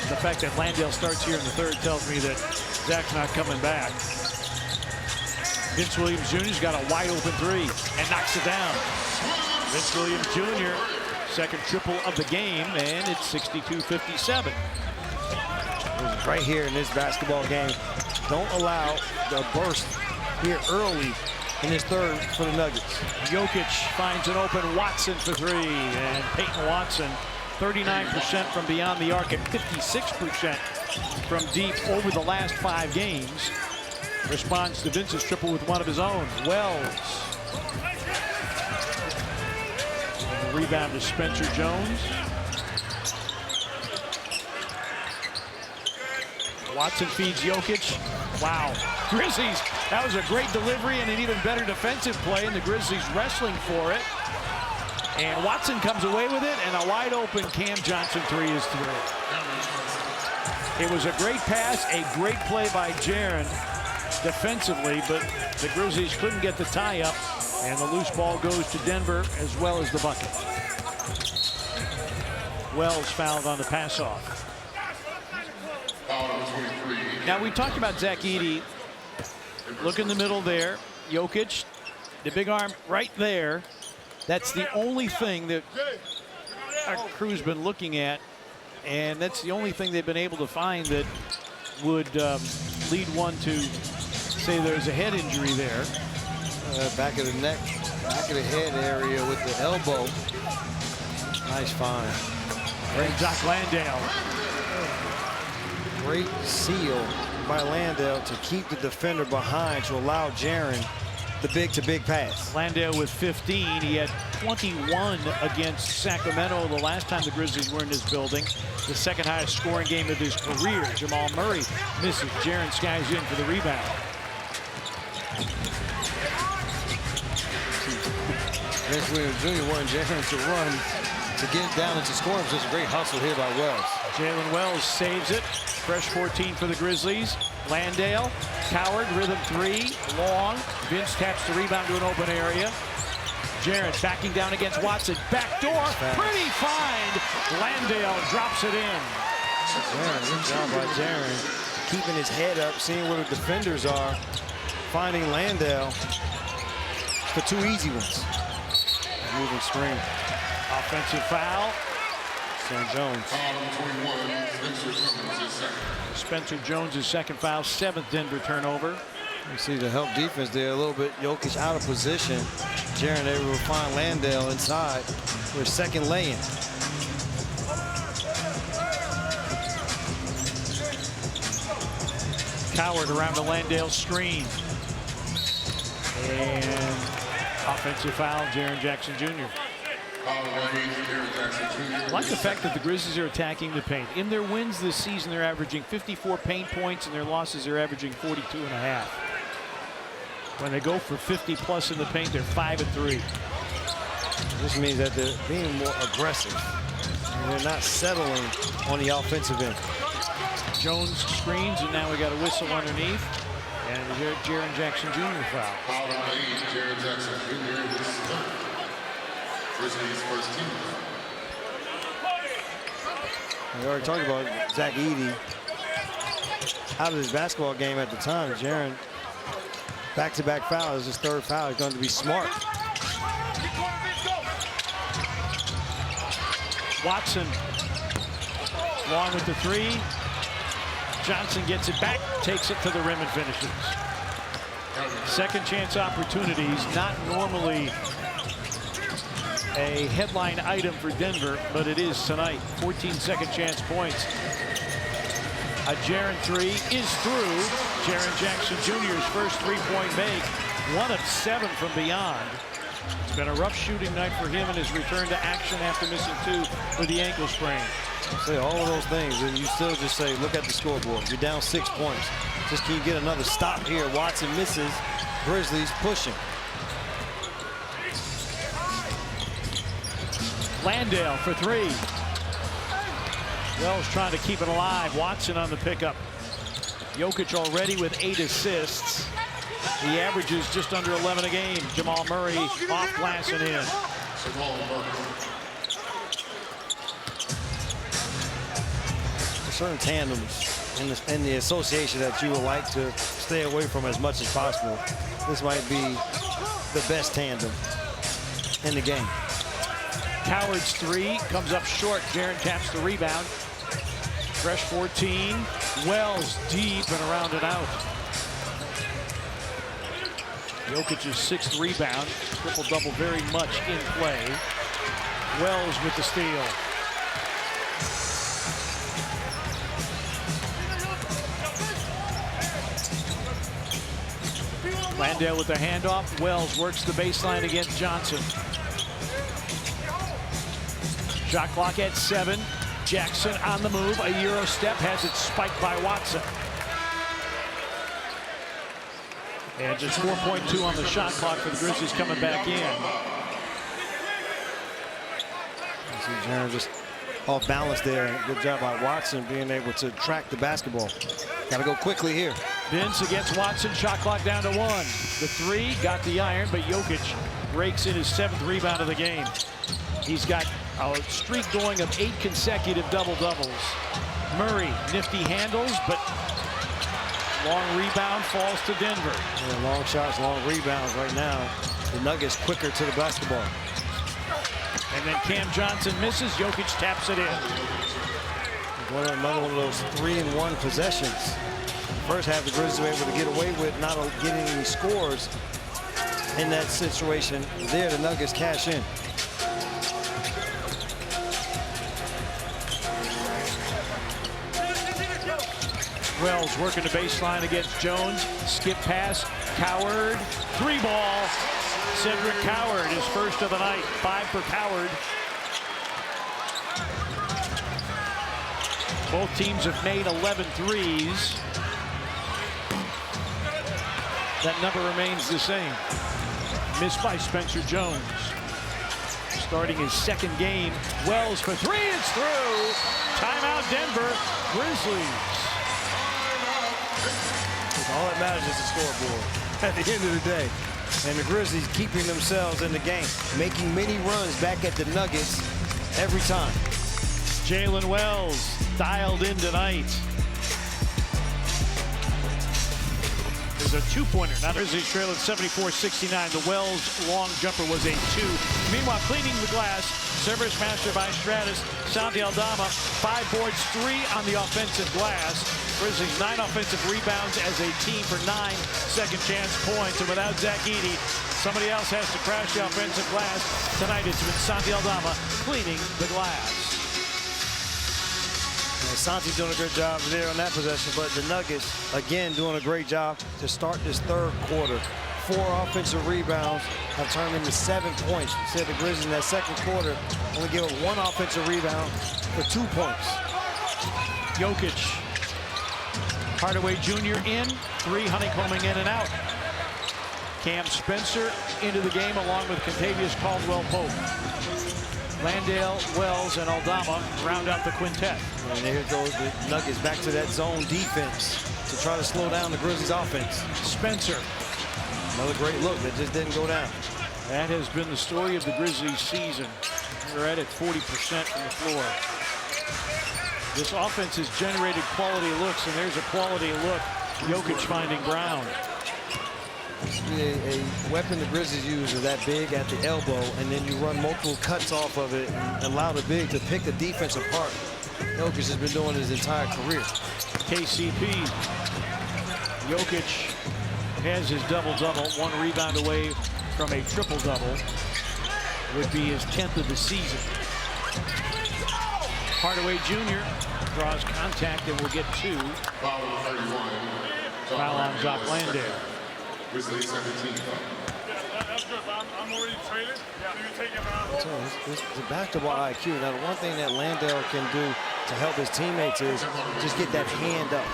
the fact that Landale starts here in the third tells me that Zach's not coming back. Vince Williams Jr.'s got a wide open 3 and knocks it down. Vince Williams Jr., second triple of the game, and it's 62-57. Right here in this basketball game, don't allow the burst here early in this third for the Nuggets. Jokic finds an open Watson for 3, and Peyton Watson 39% from beyond the arc and 56% from deep over the last 5 games. Responds to Vince's triple with one of his own. Wells. And the rebound to Spencer Jones. Watson feeds Jokic. Wow. Grizzlies, that was a great delivery and an even better defensive play, and the Grizzlies wrestling for it. And Watson comes away with it, and a wide open Cam Johnson 3 is through. It was a great pass, a great play by Jaren defensively, but the Grizzlies couldn't get the tie up, and the loose ball goes to Denver as well as the bucket. Wells fouled on the pass off. Now, we talked about Zach Edey. Look in the middle there. Jokic, the big arm right there. That's the only thing that our crew's been looking at, and that's the only thing they've been able to find that would lead one to say there's a head injury there. Back of the neck, back of the head area with the elbow. Nice find. Great Doc Landale. Great seal by Landale to keep the defender behind to allow Jaren the big-to-big pass. Landale with 15. He had 21 against Sacramento the last time the Grizzlies were in this building. The second highest scoring game of his career. Jamal Murray misses. Jaren skies in for the rebound. Vince Williams Jr. wanted Jaren to run to get down into scoring. Just a great hustle here by Wells. Jalen Wells saves it. Fresh 14 for the Grizzlies. Landale, Coward, rhythm three, long. Vince taps the rebound to an open area. Jaren backing down against Watson. Back door, pretty find. Landale drops it in. Good job by Jaren. Keeping his head up, seeing where the defenders are. Finding Landale for two easy ones. Moving screen. Offensive foul. St. Jones. Spencer Jones' second foul, seventh Denver turnover. You see the help defense there a little bit. Jokic out of position. Jaren able to find Landale inside for his second lay-in. Coward around the Landale screen. And offensive foul, Jaren Jackson Jr. I like the fact that the Grizzlies are attacking the paint. In their wins this season, they're averaging 54 paint points. In their losses, they're averaging 42.5. When they go for 50 plus in the paint, they're 5-3. This means that they're being more aggressive. And they're not settling on the offensive end. Jones screens, and now we got a whistle underneath. And Jaren Jackson Jr. foul. Foul number 8, Jaren Jackson Jr. His third. Grizzlies first team. We already talked about Zach Edey out of his basketball game at the time. Jaren, back-to-back foul is his third foul. He's going to be smart. Watson, long with the three. Johnson gets it back, takes it to the rim and finishes. Second chance opportunities, not normally a headline item for Denver, but it is tonight. 14 second chance points. A Jaren three is through. Jaren Jackson Jr.'s first three-point make, 1 of 7 from beyond. It's been a rough shooting night for him in his return to action after missing 2 with the ankle sprain. Say all of those things, and you still just say, look at the scoreboard. You're down 6 points. Just can you get another stop here? Watson misses. Grizzlies pushing. Landale for 3. Wells trying to keep it alive. Watson on the pickup. Jokic already with 8 assists. He averages just under 11 a game. Jamal Murray off glass and in. Certain tandems in the association that you would like to stay away from as much as possible. This might be the best tandem in the game. Coward's 3 comes up short. Jaren taps the rebound. Fresh 14. Wells deep and around and out. Jokic's 6th rebound. Triple-double very much in play. Wells with the steal. Landale with the handoff. Wells works the baseline against Johnson. Shot clock at 7. Jackson on the move. A Euro step, has it spiked by Watson. And just 4.2 on the shot clock for the Grizzlies coming back in. See Jaren just off balance there. Good job by Watson being able to track the basketball. Got to go quickly here. Vince against Watson, shot clock down to 1. The 3 got the iron, but Jokic breaks in his 7th rebound of the game. He's got a streak going of 8 consecutive double-doubles. Murray, nifty handles, but long rebound falls to Denver. Yeah, long shots, long rebounds right now. The Nuggets quicker to the basketball. And then Cam Johnson misses. Jokic taps it in. Another one of those 3-and-1 possessions. First half, the Grizzlies were able to get away with not getting any scores in that situation. There, the Nuggets cash in. Wells working the baseline against Jones. Skip pass. Coward. 3-ball. Cedric Coward, his first of the night. 5 for Coward. Both teams have made 11 threes. That number remains the same. Missed by Spencer Jones. Starting his 2nd game. Wells for 3. It's through. Timeout Denver. Grizzlies. All that matters is the scoreboard at the end of the day. And the Grizzlies keeping themselves in the game, making many runs back at the Nuggets every time. Jalen Wells dialed in tonight. There's a two-pointer. Now Grizzlies trailing 74-69. The Wells long jumper was a 2. Meanwhile, cleaning the glass, service master by Stratus. Santi Aldama, 5 boards, 3 on the offensive glass. Grizzlies 9 offensive rebounds as a team for 9 second chance points. And without Zach Edey, somebody else has to crash the offensive glass. Tonight it's been Santi Aldama cleaning the glass. Santi's doing a good job there on that possession, but the Nuggets, again, doing a great job to start this third quarter. 4 offensive rebounds have turned into 7 points. You said the Grizzlies in that second quarter only gave up 1 offensive rebound for 2 points. Jokic. Hardaway Jr. in. 3 honeycombing in and out. Cam Spencer into the game along with Contavious Caldwell-Pope. Landale, Wells, and Aldama round out the quintet. And here goes the Nuggets back to that zone defense to try to slow down the Grizzlies' offense. Spencer. Another great look that just didn't go down. That has been the story of the Grizzlies season. They're at 40% from the floor. This offense has generated quality looks, and there's a quality look. Jokic finding Brown. A weapon the Grizzlies use is that big at the elbow, and then you run multiple cuts off of it and allow the big to pick the defense apart. Jokic has been doing his entire career. KCP. Jokic has his double-double, 1 rebound away from a triple-double. Would be his 10th of the season. Hardaway Jr. draws contact and will get 2. Foul number 31. Foul on Jock Landale. Grizzlies 17. I'm already traded. You take him out. So it's the basketball IQ. Now, the one thing that Landale can do to help his teammates is just get that hand up,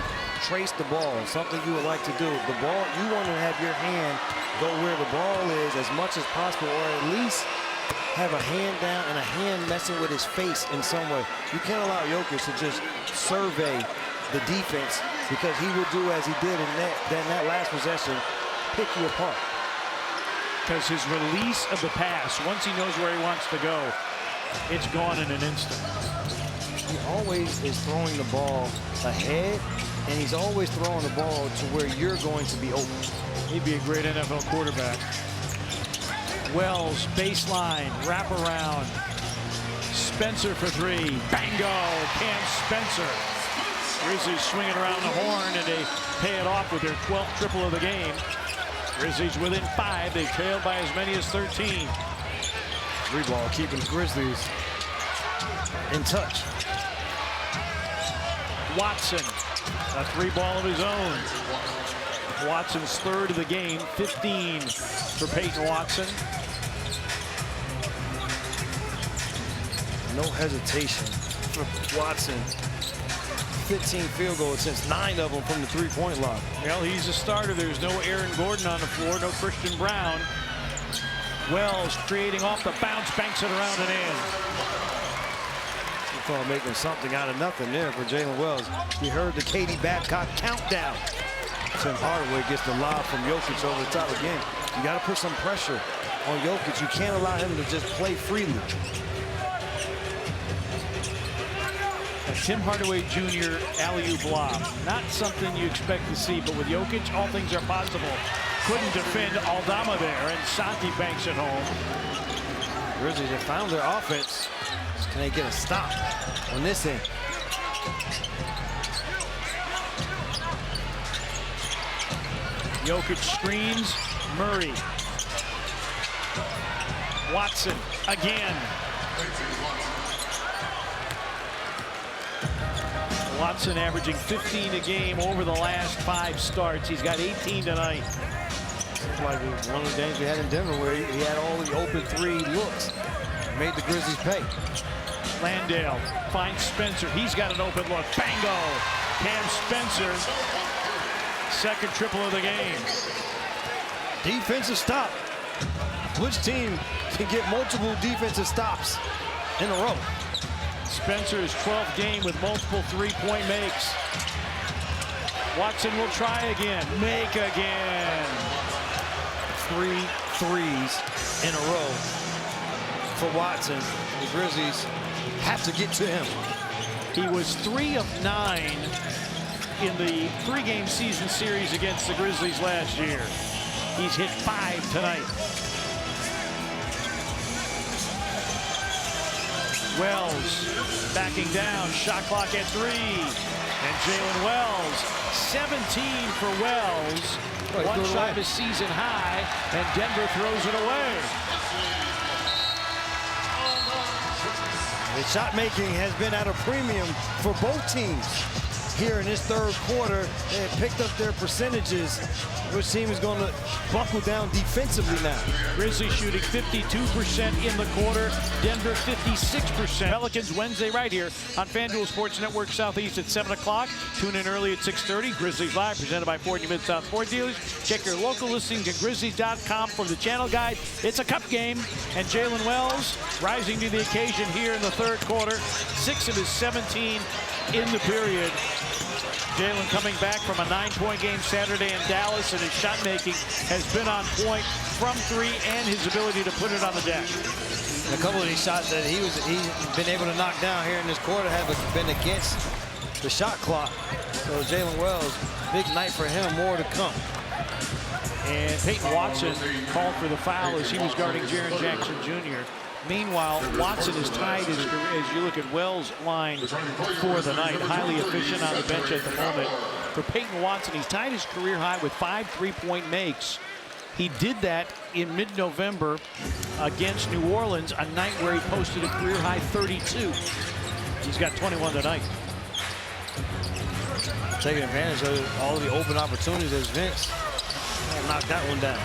trace the ball, something you would like to do. The ball, you want to have your hand go where the ball is as much as possible, or at least have a hand down and a hand messing with his face in some way. You can't allow Jokic to just survey the defense, because he will do as he did in that last possession, pick you apart. Because his release of the pass, once he knows where he wants to go, it's gone in an instant. He always is throwing the ball ahead, and he's always throwing the ball to where you're going to be open. He'd be a great NFL quarterback. Wells, baseline, wraparound. Spencer for 3. Bango, Cam Spencer. Grizzlies swinging around the horn, and they pay it off with their 12th triple of the game. Grizzlies within 5. They trailed by as many as 13. 3-ball keeping the Grizzlies in touch. Watson, a 3-ball of his own. Watson's 3rd of the game, 15 for Peyton Watson. No hesitation for Watson. 15 field goals since 9 of them from the 3-point line. Well, he's a starter. There's no Aaron Gordon on the floor, no Christian Brown. Wells creating off the bounce, banks it around and in. We thought making something out of nothing there for Jalen Wells. You heard the Katie Babcock countdown. Tim Hardaway gets the lob from Jokic over the top again. You got to put some pressure on Jokic. You can't allow him to just play freely. Tim Hardaway Jr. alley-oop lob. Not something you expect to see, but with Jokic, all things are possible. Couldn't defend Aldama there, and Santi banks it home. Grizzlies have found their offense. Can they get a stop on this end? Jokic screens, Murray. Watson again. Watson averaging 15 a game over the last 5 starts. He's got 18 tonight. Seems like one of the games we had in Denver where he had all the open 3 looks. Made the Grizzlies pay. Landale finds Spencer. He's got an open look. Bango! Cam Spencer. 2nd triple of the game. Defensive stop. Which team can get multiple defensive stops in a row? Spencer's 12th game with multiple 3-point makes. Watson will try again. Make again. 3 threes in a row for Watson. The Grizzlies have to get to him. He was 3 of 9 in the 3-game season series against the Grizzlies last year. He's hit 5 tonight. Wells backing down, shot clock at 3. And Jalen Wells, 17 for Wells. One shot of his season high, and Denver throws it away. The shot making has been at a premium for both teams. Here in this third quarter, they have picked up their percentages. Which team is going to buckle down defensively now? Grizzlies shooting 52% in the quarter. Denver 56%. Pelicans Wednesday right here on FanDuel Sports Network Southeast at 7 o'clock. Tune in early at 6:30. Grizzlies Live presented by Ford Mid-South Ford Dealers. Check your local listings at Grizzlies.com for the channel guide. It's a cup game, and Jalen Wells rising to the occasion here in the third quarter. 6 of his 17 in the period. Jalen coming back from a 9-point game Saturday in Dallas, and his shot making has been on point from 3 and his ability to put it on the deck. A couple of these shots that he's been able to knock down here in this quarter have been against the shot clock. So Jalen Wells, big night for him, more to come. And Peyton Watson called for the foul as he was guarding Jaren Jackson Jr. Meanwhile, Watson is tied his career, as you look at Wells' line for the night. Highly efficient on the bench at the moment. For Peyton Watson, he's tied his career high with 5 3-point makes. He did that in mid-November against New Orleans, a night where he posted a career high 32. He's got 21 tonight. Taking advantage of all the open opportunities as Vince knocked that one down.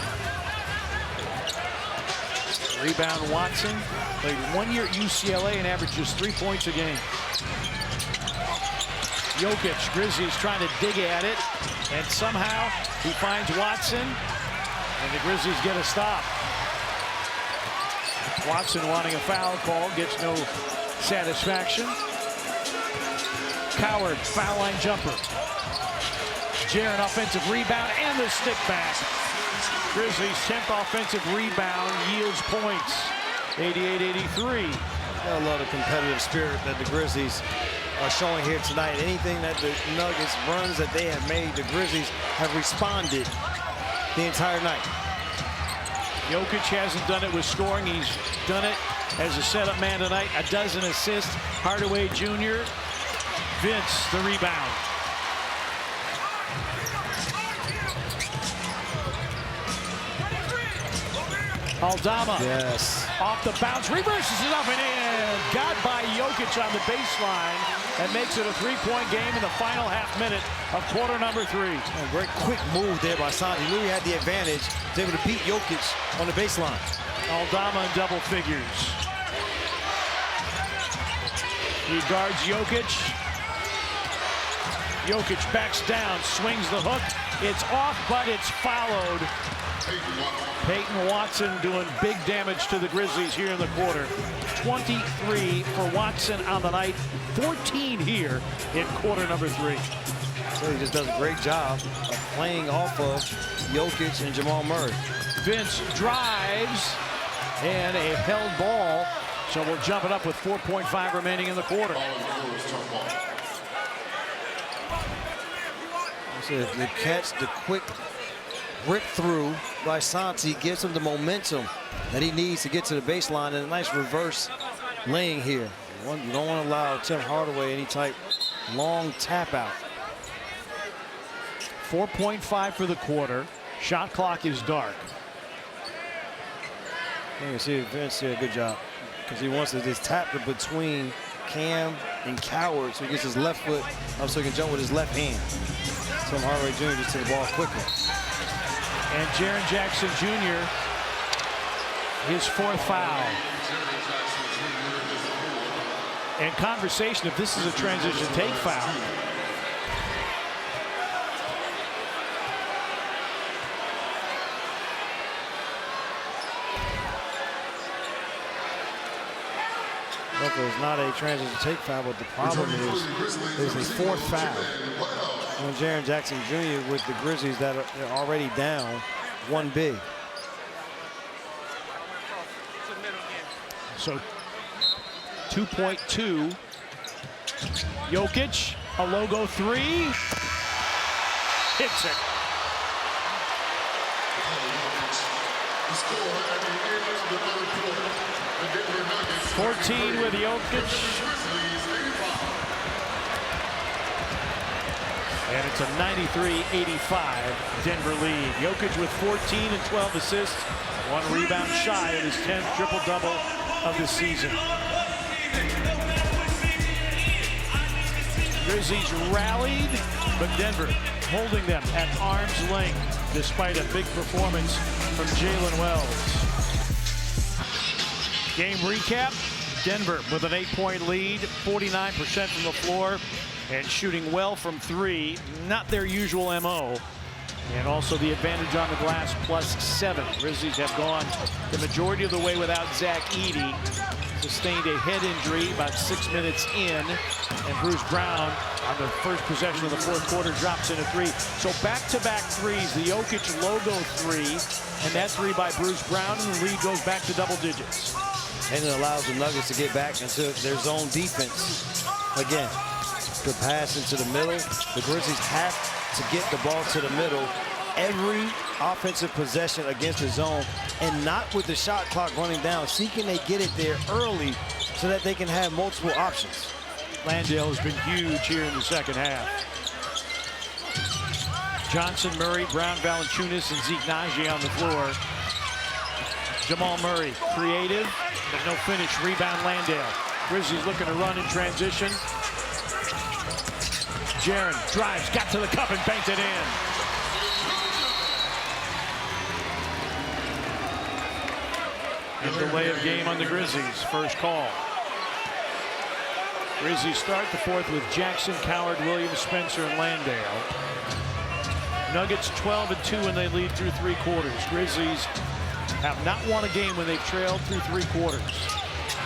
Rebound Watson, played 1 year at UCLA and averages 3 points a game. Jokic, Grizzlies trying to dig at it, and somehow he finds Watson, and the Grizzlies get a stop. Watson wanting a foul call, gets no satisfaction. Coward, foul line jumper. Jaren offensive rebound and the stick back. Grizzlies 10th offensive rebound yields points, 88-83. I love the competitive spirit that the Grizzlies are showing here tonight. Anything that the Nuggets runs that they have made, the Grizzlies have responded the entire night. Jokic hasn't done it with scoring. He's done it as a setup man tonight. A dozen assists. Hardaway Jr. Vince, the rebound. Aldama, yes, off the bounce, reverses it up and in. Got by Jokic on the baseline and makes it a 3-point game in the final half minute of quarter number 3. A great quick move there by Santi. He knew he had the advantage. He was able to beat Jokic on the baseline. Aldama in double figures. He guards Jokic. Jokic backs down, swings the hook. It's off, but it's followed. Peyton Watson doing big damage to the Grizzlies here in the quarter. 23 for Watson on the night, 14 here in quarter number 3. So he just does a great job of playing off of Jokic and Jamal Murray. Vince drives and a held ball. So we'll jump it up with 4.5 remaining in the quarter. The catch, the quick rip through by Santi gives him the momentum that he needs to get to the baseline, and a nice reverse laying here. You don't want to allow Tim Hardaway any type long tap out. 4.5 for the quarter. Shot clock is dark. You can see Vince did a good job because he wants to just tap it between Cam and Coward so he gets his left foot up so he can jump with his left hand. Tim Hardaway Jr. just took the ball quickly. And Jaren Jackson Jr., his 4th foul. And conversation if this is a transition take foul. Well, it's not a transition take foul, but the problem is there's a 4th foul. And Jaren Jackson Jr. with the Grizzlies that are already down one big. So 2.2. Jokic, a logo three. Hits it. The score at the end of the third quarter. The Denver Nuggets 14 with Jokic. Grizzlies 85. And it's a 93-85 Denver lead. Jokic with 14 and 12 assists, 1 rebound shy of his 10th triple-double of the season. Grizzlies rallied, but Denver holding them at arm's length despite a big performance from Jalen Wells. Game recap, Denver with an 8-point lead, 49% from the floor, and shooting well from three, not their usual MO. And also the advantage on the glass, +7. Grizzlies have gone the majority of the way without Zach Edey. Sustained a head injury about 6 minutes in. And Bruce Brown, on the first possession of the fourth quarter, drops in a three. So back-to-back threes, the Jokic logo three, and that three by Bruce Brown, and the lead goes back to double digits. And it allows the Nuggets to get back into their zone defense. Again, the pass into the middle. The Grizzlies have to get the ball to the middle every offensive possession against the zone, and not with the shot clock running down. See, can they get it there early so that they can have multiple options? Landale has been huge here in the second half. Johnson, Murray, Brown, Valanciunas, and Zeke Naji on the floor. Jamal Murray, creative, but no finish. Rebound, Landale. Grizzlies looking to run in transition. Jaren drives, got to the cup and banked it in. Delay of game on the Grizzlies. First call. Grizzlies start the fourth with Jackson, Coward, Williams, Spencer, and Landale. Nuggets 12-2 when they lead through 3 quarters. Grizzlies have not won a game when they've trailed through 3 quarters.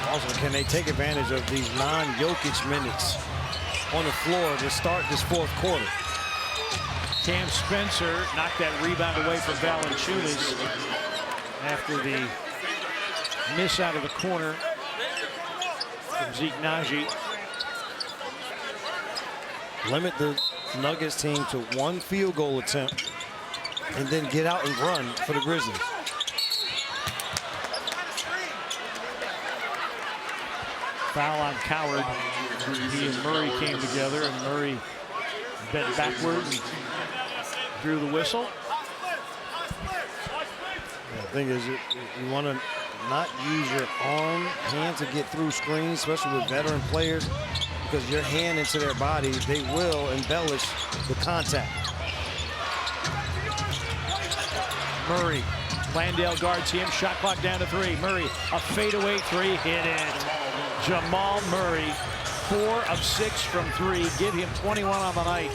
Also, can they take advantage of these non-Jokic minutes on the floor to start this fourth quarter? Cam Spencer knocked that rebound away from Valanciunas after the miss out of the corner from Zeke Naji. Limit the Nuggets team to 1 field goal attempt and then get out and run for the Grizzlies. Foul on Coward. He and Murray came together, and Murray bent backward and drew the whistle. The thing is, you want to not use your arm, hand to get through screens, especially with veteran players, because your hand into their body, they will embellish the contact. Murray, Landale guards him, shot clock down to 3. Murray, a fadeaway 3, hit it. Jamal Murray, 4 of 6 from 3, give him 21 on the night.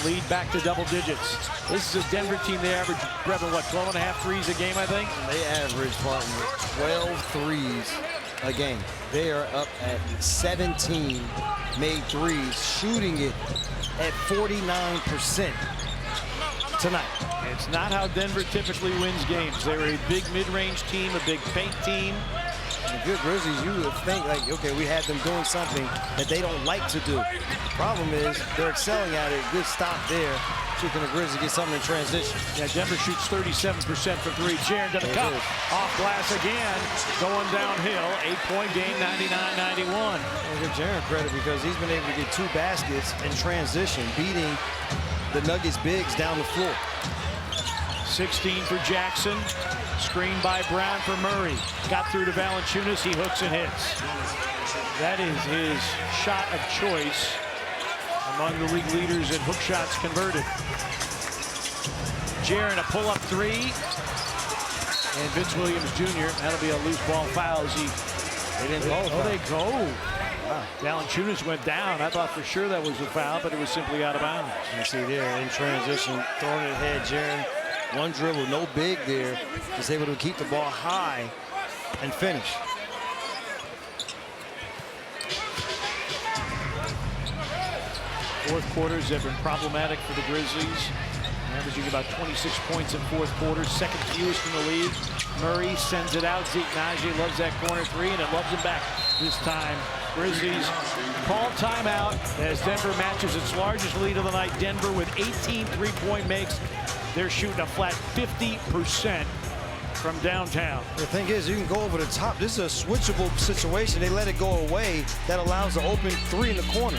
Lead back to double digits. This is a Denver team. They average, what, 12.5 threes a game, I think? They average, Martin, 12 threes a game. They are up at 17 made threes, shooting it at 49% tonight. It's not how Denver typically wins games. They're a big mid-range team, a big paint team. The good Grizzlies, you would think, like, okay, we had them doing something that they don't like to do. The problem is they're excelling at it. Good stop there. See, can the Grizzlies get something in transition? Yeah, Denver shoots 37% from 3. Jaren to the cup. Off glass again. Going downhill. 8-point game, 99-91. I'll give Jaren credit because he's been able to get 2 baskets in transition, beating the Nuggets bigs down the floor. 16 for Jackson. Screen by Brown for Murray. Got through to Valanciunas. He hooks and hits. That is his shot of choice among the league leaders in hook shots converted. Jaren, a pull-up 3. And Vince Williams Jr. That'll be a loose ball foul as They didn't call it. Oh, they go. Wow. Valanciunas went down. I thought for sure that was a foul, but it was simply out of bounds. You see there in transition, throwing it ahead, Jaren. 1 dribble, no big there. Is able to keep the ball high and finish. Fourth quarters have been problematic for the Grizzlies, averaging about 26 points in fourth quarter, second fewest in the league. Murray sends it out. Zeke Naji loves that corner three, and it loves him back. This time, Grizzlies call timeout as Denver matches its largest lead of the night. Denver with 18 three-point makes. They're shooting a flat 50% from downtown. The thing is, you can go over the top. This is a switchable situation. They let it go away. That allows the open three in the corner.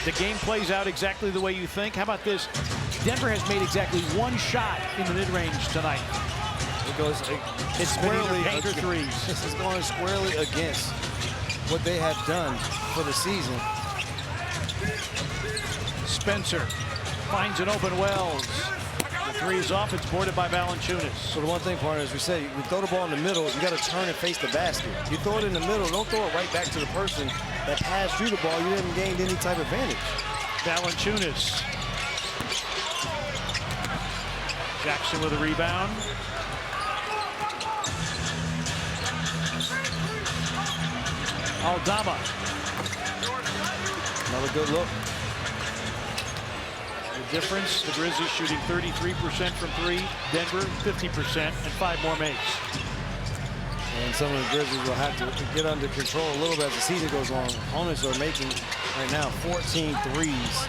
The game plays out exactly the way you think. How about this? Denver has made exactly one shot in the mid-range tonight. It's squarely paint or threes. This is going squarely against what they have done for the season. Spencer finds an open Wells. The three is off. It's boarded by Valanciunas. So the one thing, partner, as we said, you throw the ball in the middle, you got to turn and face the basket. You throw it in the middle, don't throw it right back to the person that passed you the ball. You didn't gain any type of advantage. Valanciunas. Jackson with a rebound. Aldama. Another good look. The difference, the Grizzlies shooting 33% from three, Denver 50%, and 5 more makes. And some of the Grizzlies will have to get under control a little bit as the season goes on. Opponents are making right now 14 threes.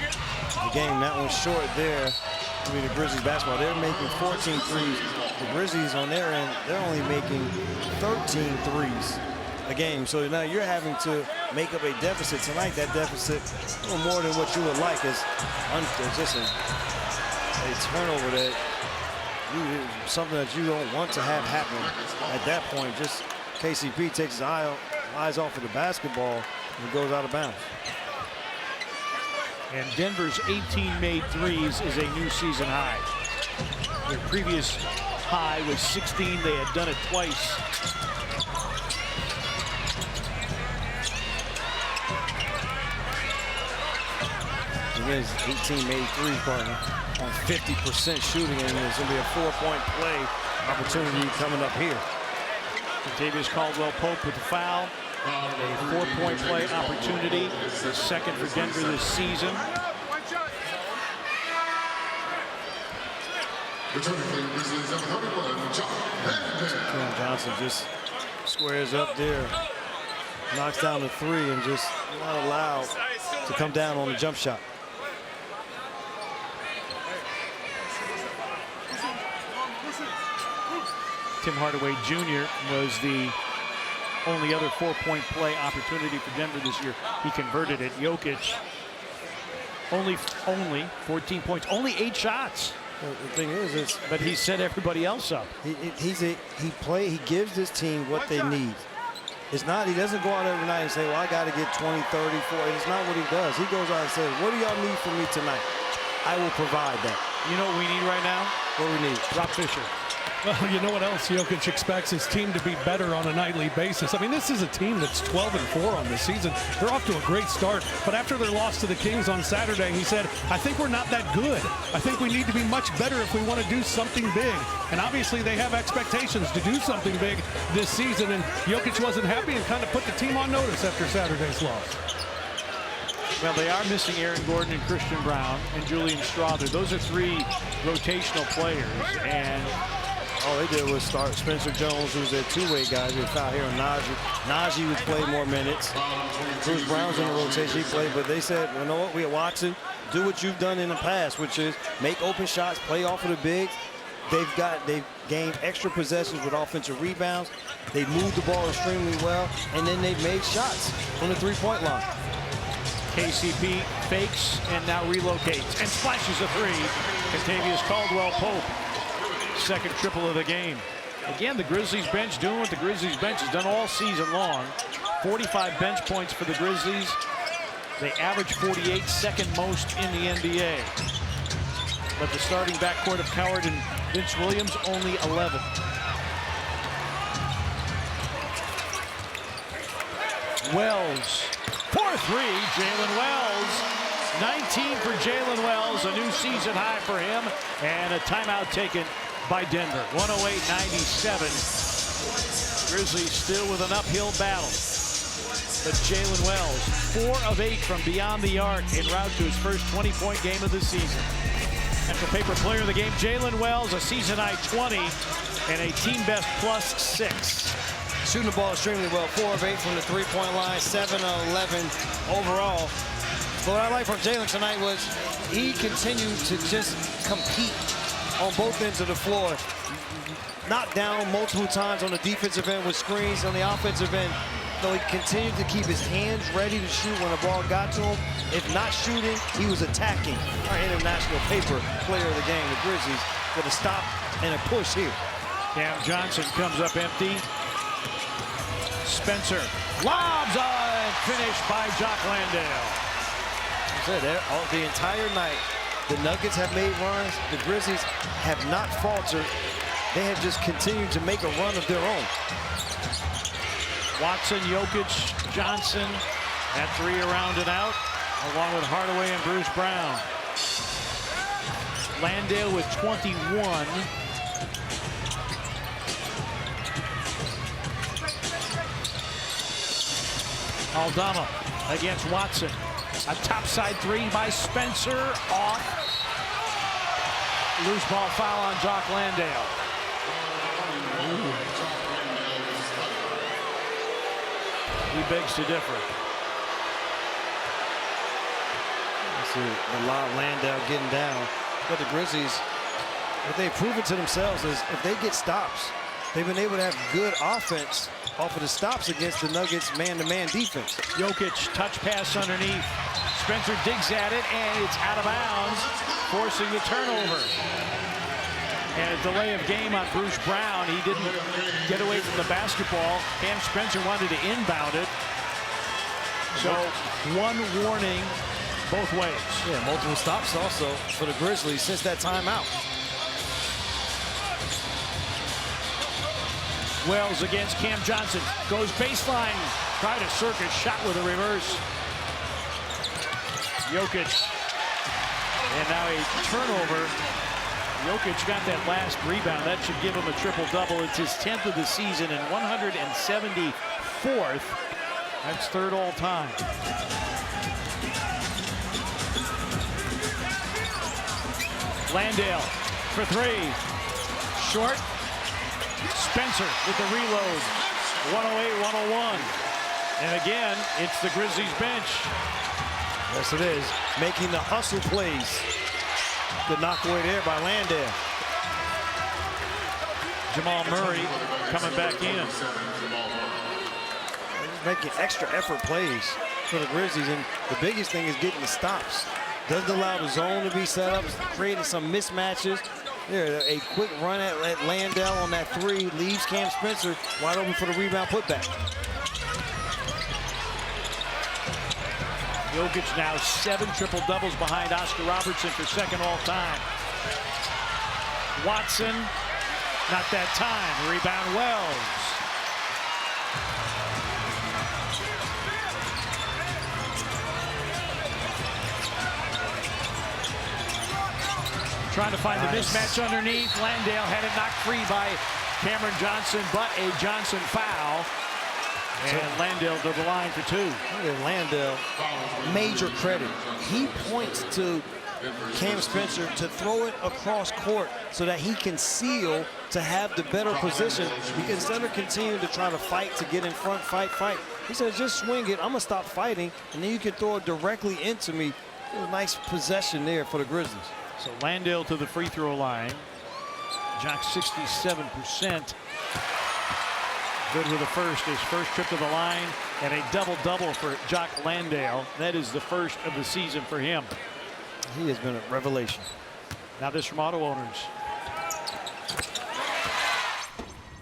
The game, that one's short there. I mean, the Grizzlies basketball, they're making 14 threes. The Grizzlies on their end, they're only making 13 threes a game. So now you're having to make up a deficit tonight. That deficit a little more than what you would like is just a turnover that something that you don't want to have happen at that point. Just KCP takes his eyes off of the basketball and goes out of bounds. And Denver's 18 made threes is a new season high. Their previous high was 16. They had done it twice. Against 18 made threes, partner, on 50% shooting, and there's going to be a 4-point play opportunity coming up here. Kentavious Caldwell-Pope with the foul. A 4-point play opportunity, the second for Denver this season. Cam Johnson just squares up there, knocks down the three, and just not allowed to come down on the jump shot. Tim Hardaway Jr. was the only other 4-point play opportunity for Denver this year. He converted it. Jokic, only 14 points, only 8 shots. Well, the thing is, but he set everybody else up. He gives this team what they need. It's not, he doesn't go out every night and say, well, I got to get 20, 30, 40. It's not what he does. He goes out and says, what do y'all need from me tonight? I will provide that. You know what we need right now? What do we need? Rob Fisher. Well, you know what else Jokic expects his team to be better on a nightly basis. I mean, this is a team that's 12-4 on this season. They're off to a great start, but after their loss to the Kings on Saturday, he said, I think we're not that good. I think we need to be much better if we want to do something big. And obviously they have expectations to do something big this season, and Jokic wasn't happy and kind of put the team on notice after Saturday's loss. Well, they are missing Aaron Gordon and Christian Brown and Julian Strawther. Those are 3 rotational players, and all they did was start Spencer Jones, who's their two-way guy. They found here on Najee. Najee would play more minutes. Bruce Brown's in the rotation. He played, but they said, well, you know what, we are watching. Do what you've done in the past, which is make open shots, play off of the bigs. They've gained extra possessions with offensive rebounds. They moved the ball extremely well, and then they've made shots from the three-point line. KCP fakes and now relocates and splashes a 3. Kentavious Caldwell-Pope. Second triple of the game. Again, the Grizzlies bench doing what the Grizzlies bench has done all season long. 45 bench points for the Grizzlies. They average 48, second most in the NBA. But the starting backcourt of Coward and Vince Williams, only 11. Wells, 4-3, Jalen Wells. 19 for Jalen Wells, a new season high for him, and a timeout taken by Denver. 108-97. Grizzlies still with an uphill battle. But Jalen Wells, 4 of 8 from beyond the arc en route to his first 20-point game of the season. National Paper Player of the Game, Jalen Wells, a season-high 20 and a team-best +6. Shooting the ball extremely well. 4 of 8 from the three-point line, 7 of 11 overall. But what I like from Jalen tonight was he continued to just compete on both ends of the floor. Knocked down multiple times on the defensive end with screens. On the offensive end, though, he continued to keep his hands ready to shoot when the ball got to him. If not shooting, he was attacking. Our International Paper Player of the Game, the Grizzlies, with a stop and a push here. Cam Johnson comes up empty. Spencer lobs on, finished by Jock Landale. The entire night, the Nuggets have made runs. The Grizzlies have not faltered. They have just continued to make a run of their own. Watson, Jokic, Johnson, that 3 around and out, along with Hardaway and Bruce Brown. Landale with 21. Aldama against Watson. A topside 3 by Spencer, off. Loose ball foul on Jock Landale. He begs to differ. See a lot of Landale getting down. But the Grizzlies, what they've proven to themselves is if they get stops, they've been able to have good offense off of the stops against the Nuggets man-to-man defense. Jokic, touch pass underneath. Spencer digs at it, and it's out of bounds, forcing the turnover. And a delay of game on Bruce Brown. He didn't get away from the basketball. Cam Spencer wanted to inbound it. So 1 warning both ways. Yeah, multiple stops also for the Grizzlies since that timeout. Wells against Cam Johnson. Goes baseline. Tried a circus shot with a reverse. Jokic. And now a turnover. Jokic got that last rebound. That should give him a triple-double. It's his 10th of the season and 174th. That's 3rd all time. Landale for 3. Short. Spencer with the reload. 108-101. And again, it's the Grizzlies bench. Yes, it is. Making the hustle plays. Good knock away there by Landale. Jamal Murray coming back in. He's making extra effort plays for the Grizzlies, and the biggest thing is getting the stops. Doesn't allow the zone to be set up, creating some mismatches. There, a quick run at Landale on that 3 leaves Cam Spencer wide open for the rebound putback. Jokic now 7 triple-doubles behind Oscar Robertson for 2nd all-time. Watson, not that time. Rebound Wells. Trying to find the mismatch underneath. Landale had it knocked free by Cameron Johnson, but a Johnson foul. And Landale to the line for 2. Look at Landale, major credit. He points to Cam Spencer to throw it across court so that he can seal to have the better position, because instead of continuing to try to fight to get in front, fight, he says, just swing it, I'm gonna stop fighting, and then you can throw it directly into me. It was a nice possession there for the Grizzlies. So Landale to the free throw line. Jock 67%. Good with the first, his first trip to the line, and a double-double for Jock Landale. That is the first of the season for him. He has been a revelation. Now this from Auto Owners.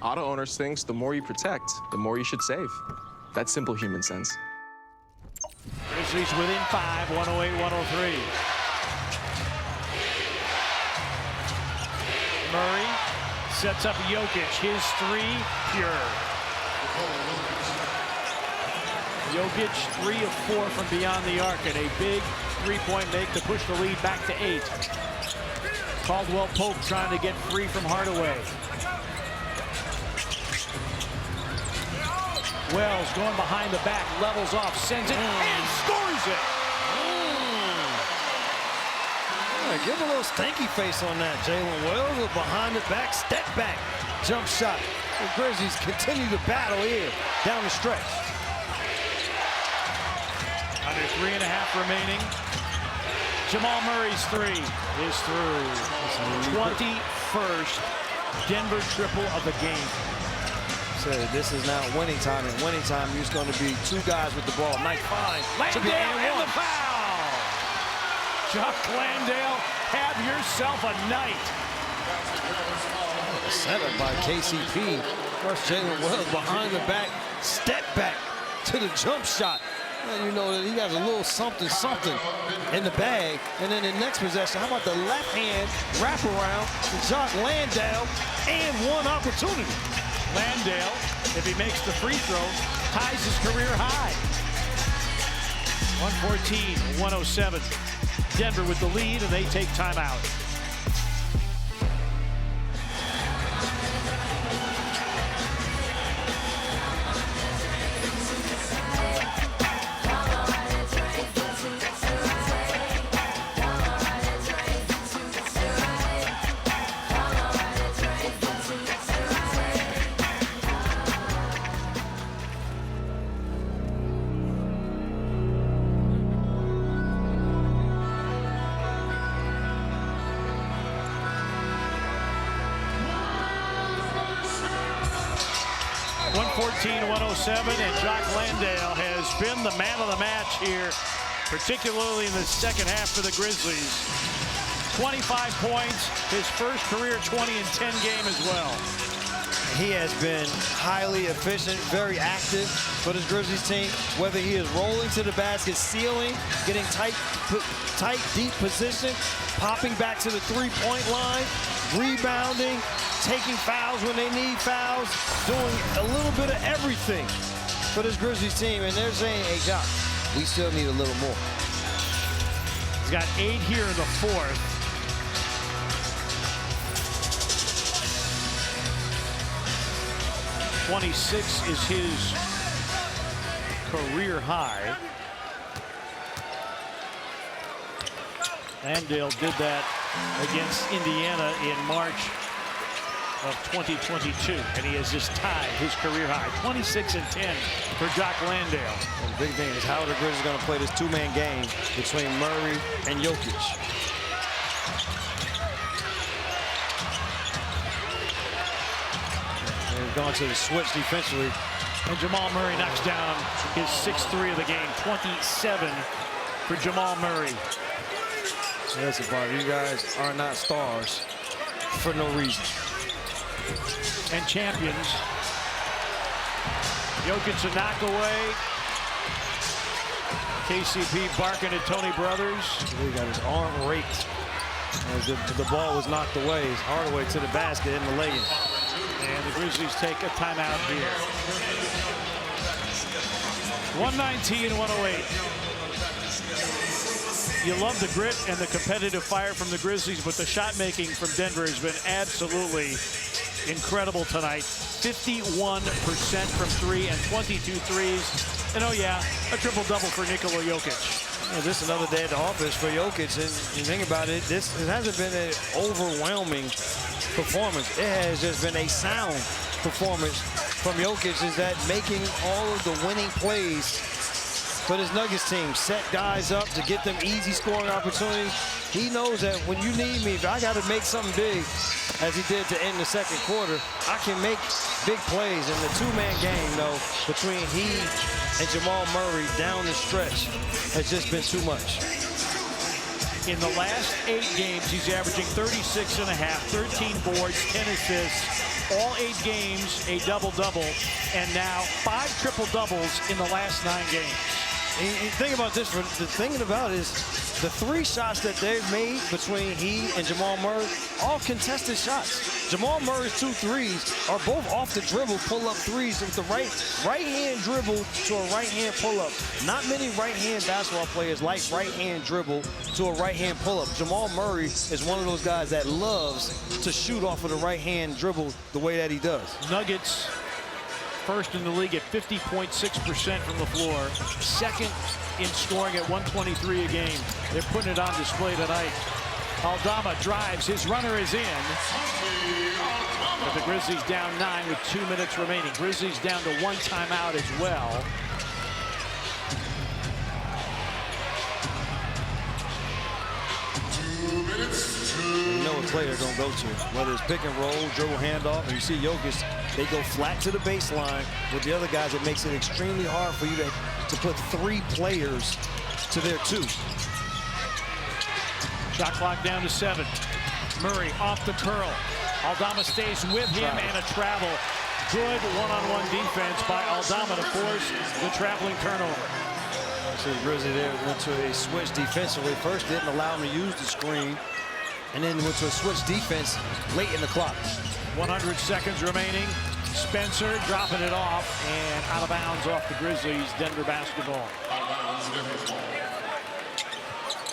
Auto Owners thinks the more you protect, the more you should save. That's simple human sense. Grizzlies within 5, 108-103. Murray sets up Jokic, his 3, pure. Jokic 3 of 4 from beyond the arc, and a big 3-point make to push the lead back to 8. Caldwell Pope trying to get free from Hardaway. Wells going behind the back, levels off, sends it, and scores it. Yeah, give a little stanky face on that. Jalen Wells with behind the back, step back, jump shot. The Grizzlies continue to battle here down the stretch. Under 3.5 remaining. Jamal Murray's three is through. 21st Denver triple of the game. So this is now winning time, and winning time is going to be two guys with the ball. Nice find. Landale and the foul. Chuck Landale, have yourself a night. Set up by KCP. First Jalen Wells behind the back, step back to the jump shot. And you know that he has a little something in the bag. And then the next possession, how about the left hand wraparound to Chuck Landale and one opportunity. Landale, if he makes the free throw, ties his career high. 114-107. Denver with the lead, and they take timeout. And Jock Landale has been the man of the match here, particularly in the second half for the Grizzlies. 25 points, his first career 20 and 10 game as well. He has been highly efficient, very active for this Grizzlies team, whether he is rolling to the basket, sealing, getting tight, deep position, popping back to the three-point line, rebounding, taking fouls when they need fouls, doing a little bit of everything for this Grizzlies team. And they're saying, hey, Jock, we still need a little more. He's got 8 here in the fourth. .26 is his career high. Landale did that against Indiana in March of 2022, and he has just tied his career high. 26 and 10 for Jock Landale. And the big thing is how the Grizzlies going to play this two-man game between Murray and Jokic. They've gone to the switch defensively. And Jamal Murray knocks down his 6th three of the game. 27 for Jamal Murray. Listen, Bob, you guys are not stars for no reason. And champions. Jokic a knock away. KCP barking at Tony Brothers. He got his arm raked as the ball was knocked away. Hardaway to the basket in the lay-in. And the Grizzlies take a timeout here. 119-108. You love the grit and the competitive fire from the Grizzlies, but the shot making from Denver has been absolutely incredible tonight. 51% from three and 22 threes. And oh yeah, a triple-double for Nikola Jokic. Yeah, this is another day at the office for Jokic, and you think about it, it hasn't been an overwhelming performance. It has just been a sound performance from Jokic, is that making all of the winning plays for this Nuggets team, set guys up to get them easy scoring opportunities. He knows that when you need me, if I got to make something big, as he did to end the second quarter, I can make big plays. And the two-man game, though, between he and Jamal Murray down the stretch has just been too much. In the last 8 games, he's averaging 36 and a half, 13 boards, 10 assists. All 8 games, a double-double, and now 5 triple-doubles in the last 9 games. And think about this, the thing about it is the 3 shots that they've made between he and Jamal Murray, all contested shots. Jamal Murray's 2 threes are both off the dribble, pull-up threes with the right-hand dribble to a right-hand pull-up. Not many right-hand basketball players like right-hand dribble to a right-hand pull-up. Jamal Murray is one of those guys that loves to shoot off of the right-hand dribble the way that he does. Nuggets first in the league at 50.6% from the floor. Second in scoring at 123 a game. They're putting it on display tonight. Aldama drives. His runner is in. But the Grizzlies down 9 with 2 minutes remaining. Grizzlies down to 1 timeout as well. You know what play they're going to go to. Whether it's pick and roll, dribble handoff, and you see Jokic, they go flat to the baseline with the other guys. It makes it extremely hard for you to put 3 players to their 2. Shot clock down to 7. Murray off the curl. Aldama stays with him and a travel. Good one-on-one defense by Aldama to force the traveling turnover. So the Grizzlies there went to a switch defensively. First didn't allow him to use the screen, and then went to a switch defense late in the clock. 100 seconds remaining. Spencer dropping it off and out of bounds off the Grizzlies. Denver basketball.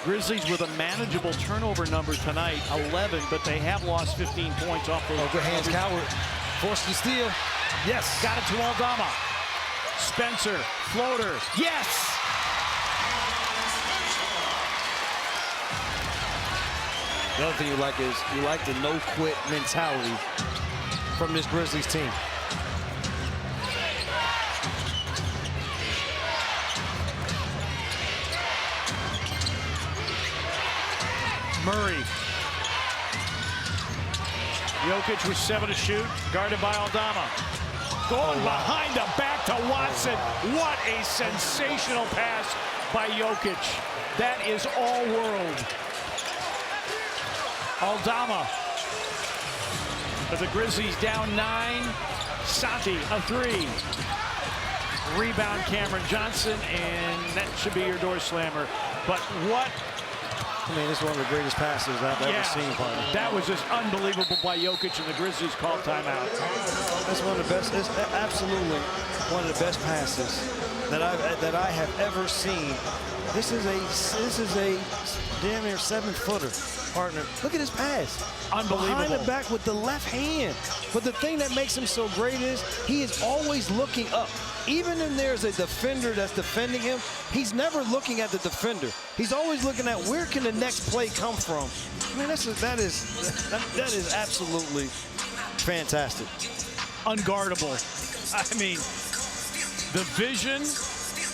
Grizzlies with a manageable turnover number tonight, 11, but they have lost 15 points off those. Oh, good hands, Coward. Forced the steal. Yes. Got it to Aldama. Spencer, floater. Yes! The other thing you like is you like the no-quit mentality from this Grizzlies team. Murray. Jokic with 7 to shoot, guarded by Aldama. Going behind the back to Watson. What a sensational pass by Jokic. That is all world. Aldama. But the Grizzlies down 9. Santi, a 3. Rebound Cameron Johnson, and that should be your door slammer. But what? I mean, this is one of the greatest passes I've ever seen, partner. That was just unbelievable by Jokic, and the Grizzlies called timeout. That's one of the best. It's absolutely one of the best passes that I have ever seen. This is a damn near 7-footer, partner. Look at his pass. Unbelievable. Behind the back with the left hand. But the thing that makes him so great is he is always looking up. Even if there's a defender that's defending him, he's never looking at the defender. He's always looking at where can the next play come from. I mean, that is absolutely fantastic. Unguardable. I mean, the vision,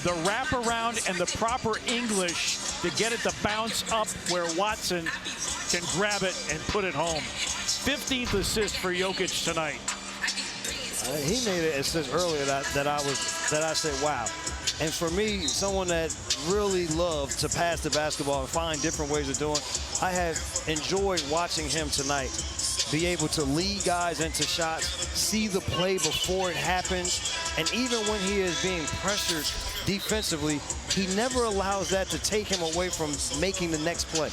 the wraparound, and the proper English to get it to bounce up where Watson can grab it and put it home. 15th assist for Jokic tonight. He made an assist earlier that I said, wow. And for me, someone that really loved to pass the basketball and find different ways of doing it, I have enjoyed watching him tonight be able to lead guys into shots, see the play before it happens, and even when he is being pressured defensively, he never allows that to take him away from making the next play.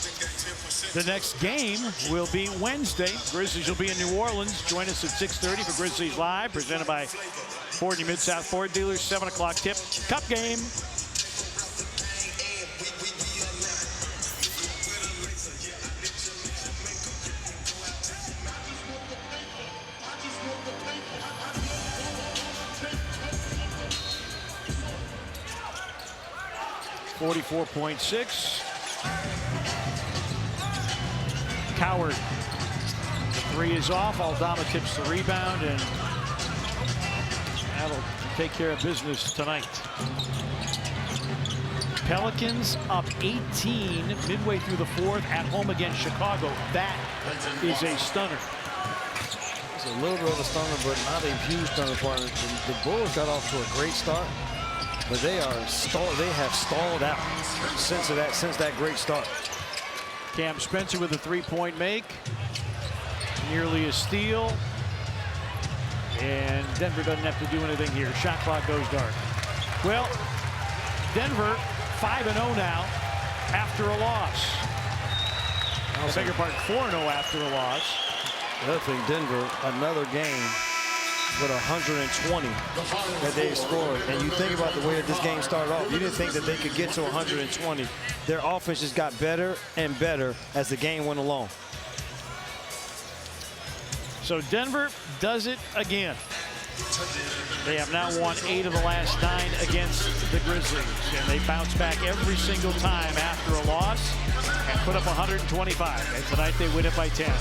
The next game will be Wednesday. Grizzlies will be in New Orleans. Join us at 6:30 for Grizzlies Live, presented by Ford and Mid-South Ford dealers. 7 o'clock tip. Cup game. .6. Coward. The 3 is off. Aldama tips the rebound, and that'll take care of business tonight. Pelicans up 18 midway through the 4th at home against Chicago. That is a stunner. It's a little bit of a stunner, but not a huge stunner, partner. The Bulls got off to a great start, but they have stalled out since that great start. Cam Spencer with a 3-point make. Nearly a steal. And Denver doesn't have to do anything here. Shot clock goes dark. Well, Denver 5-0 now after a loss. I beg your pardon, 4-0 after a loss. The other thing, Denver, another game with 120 that they scored. And you think about the way that this game started off, you didn't think that they could get to 120. Their offense just got better and better as the game went along. So Denver does it again. They have now won 8 of the last 9 against the Grizzlies, and they bounce back every single time after a loss and put up 125. And tonight they win it by 10.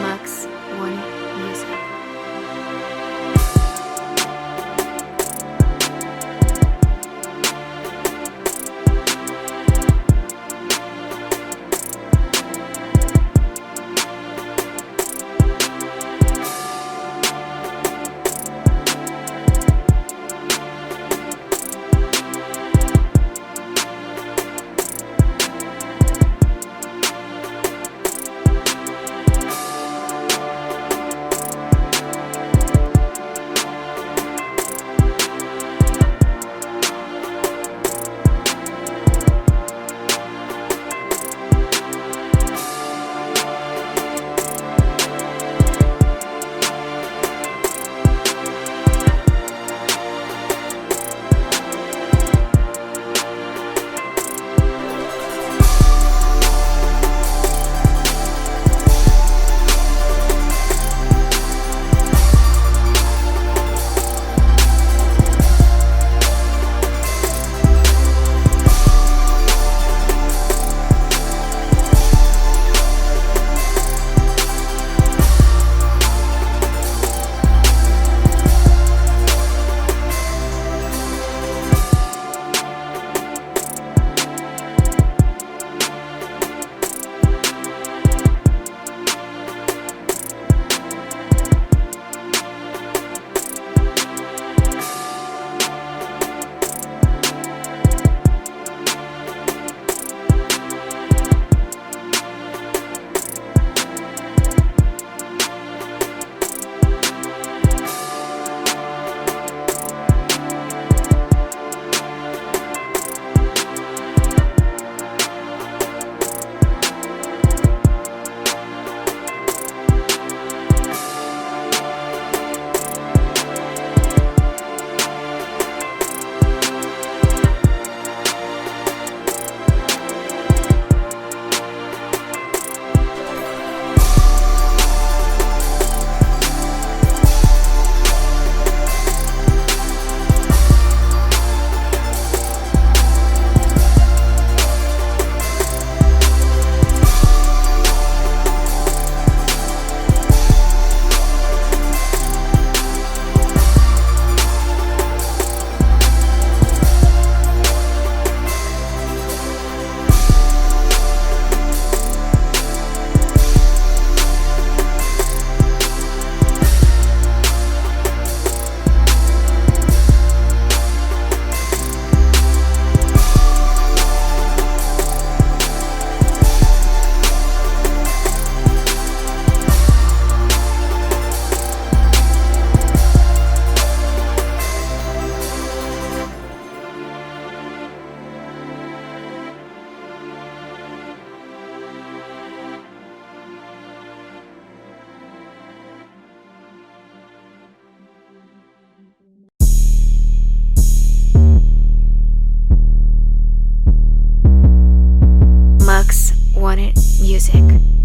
Max One Music. Max One Music.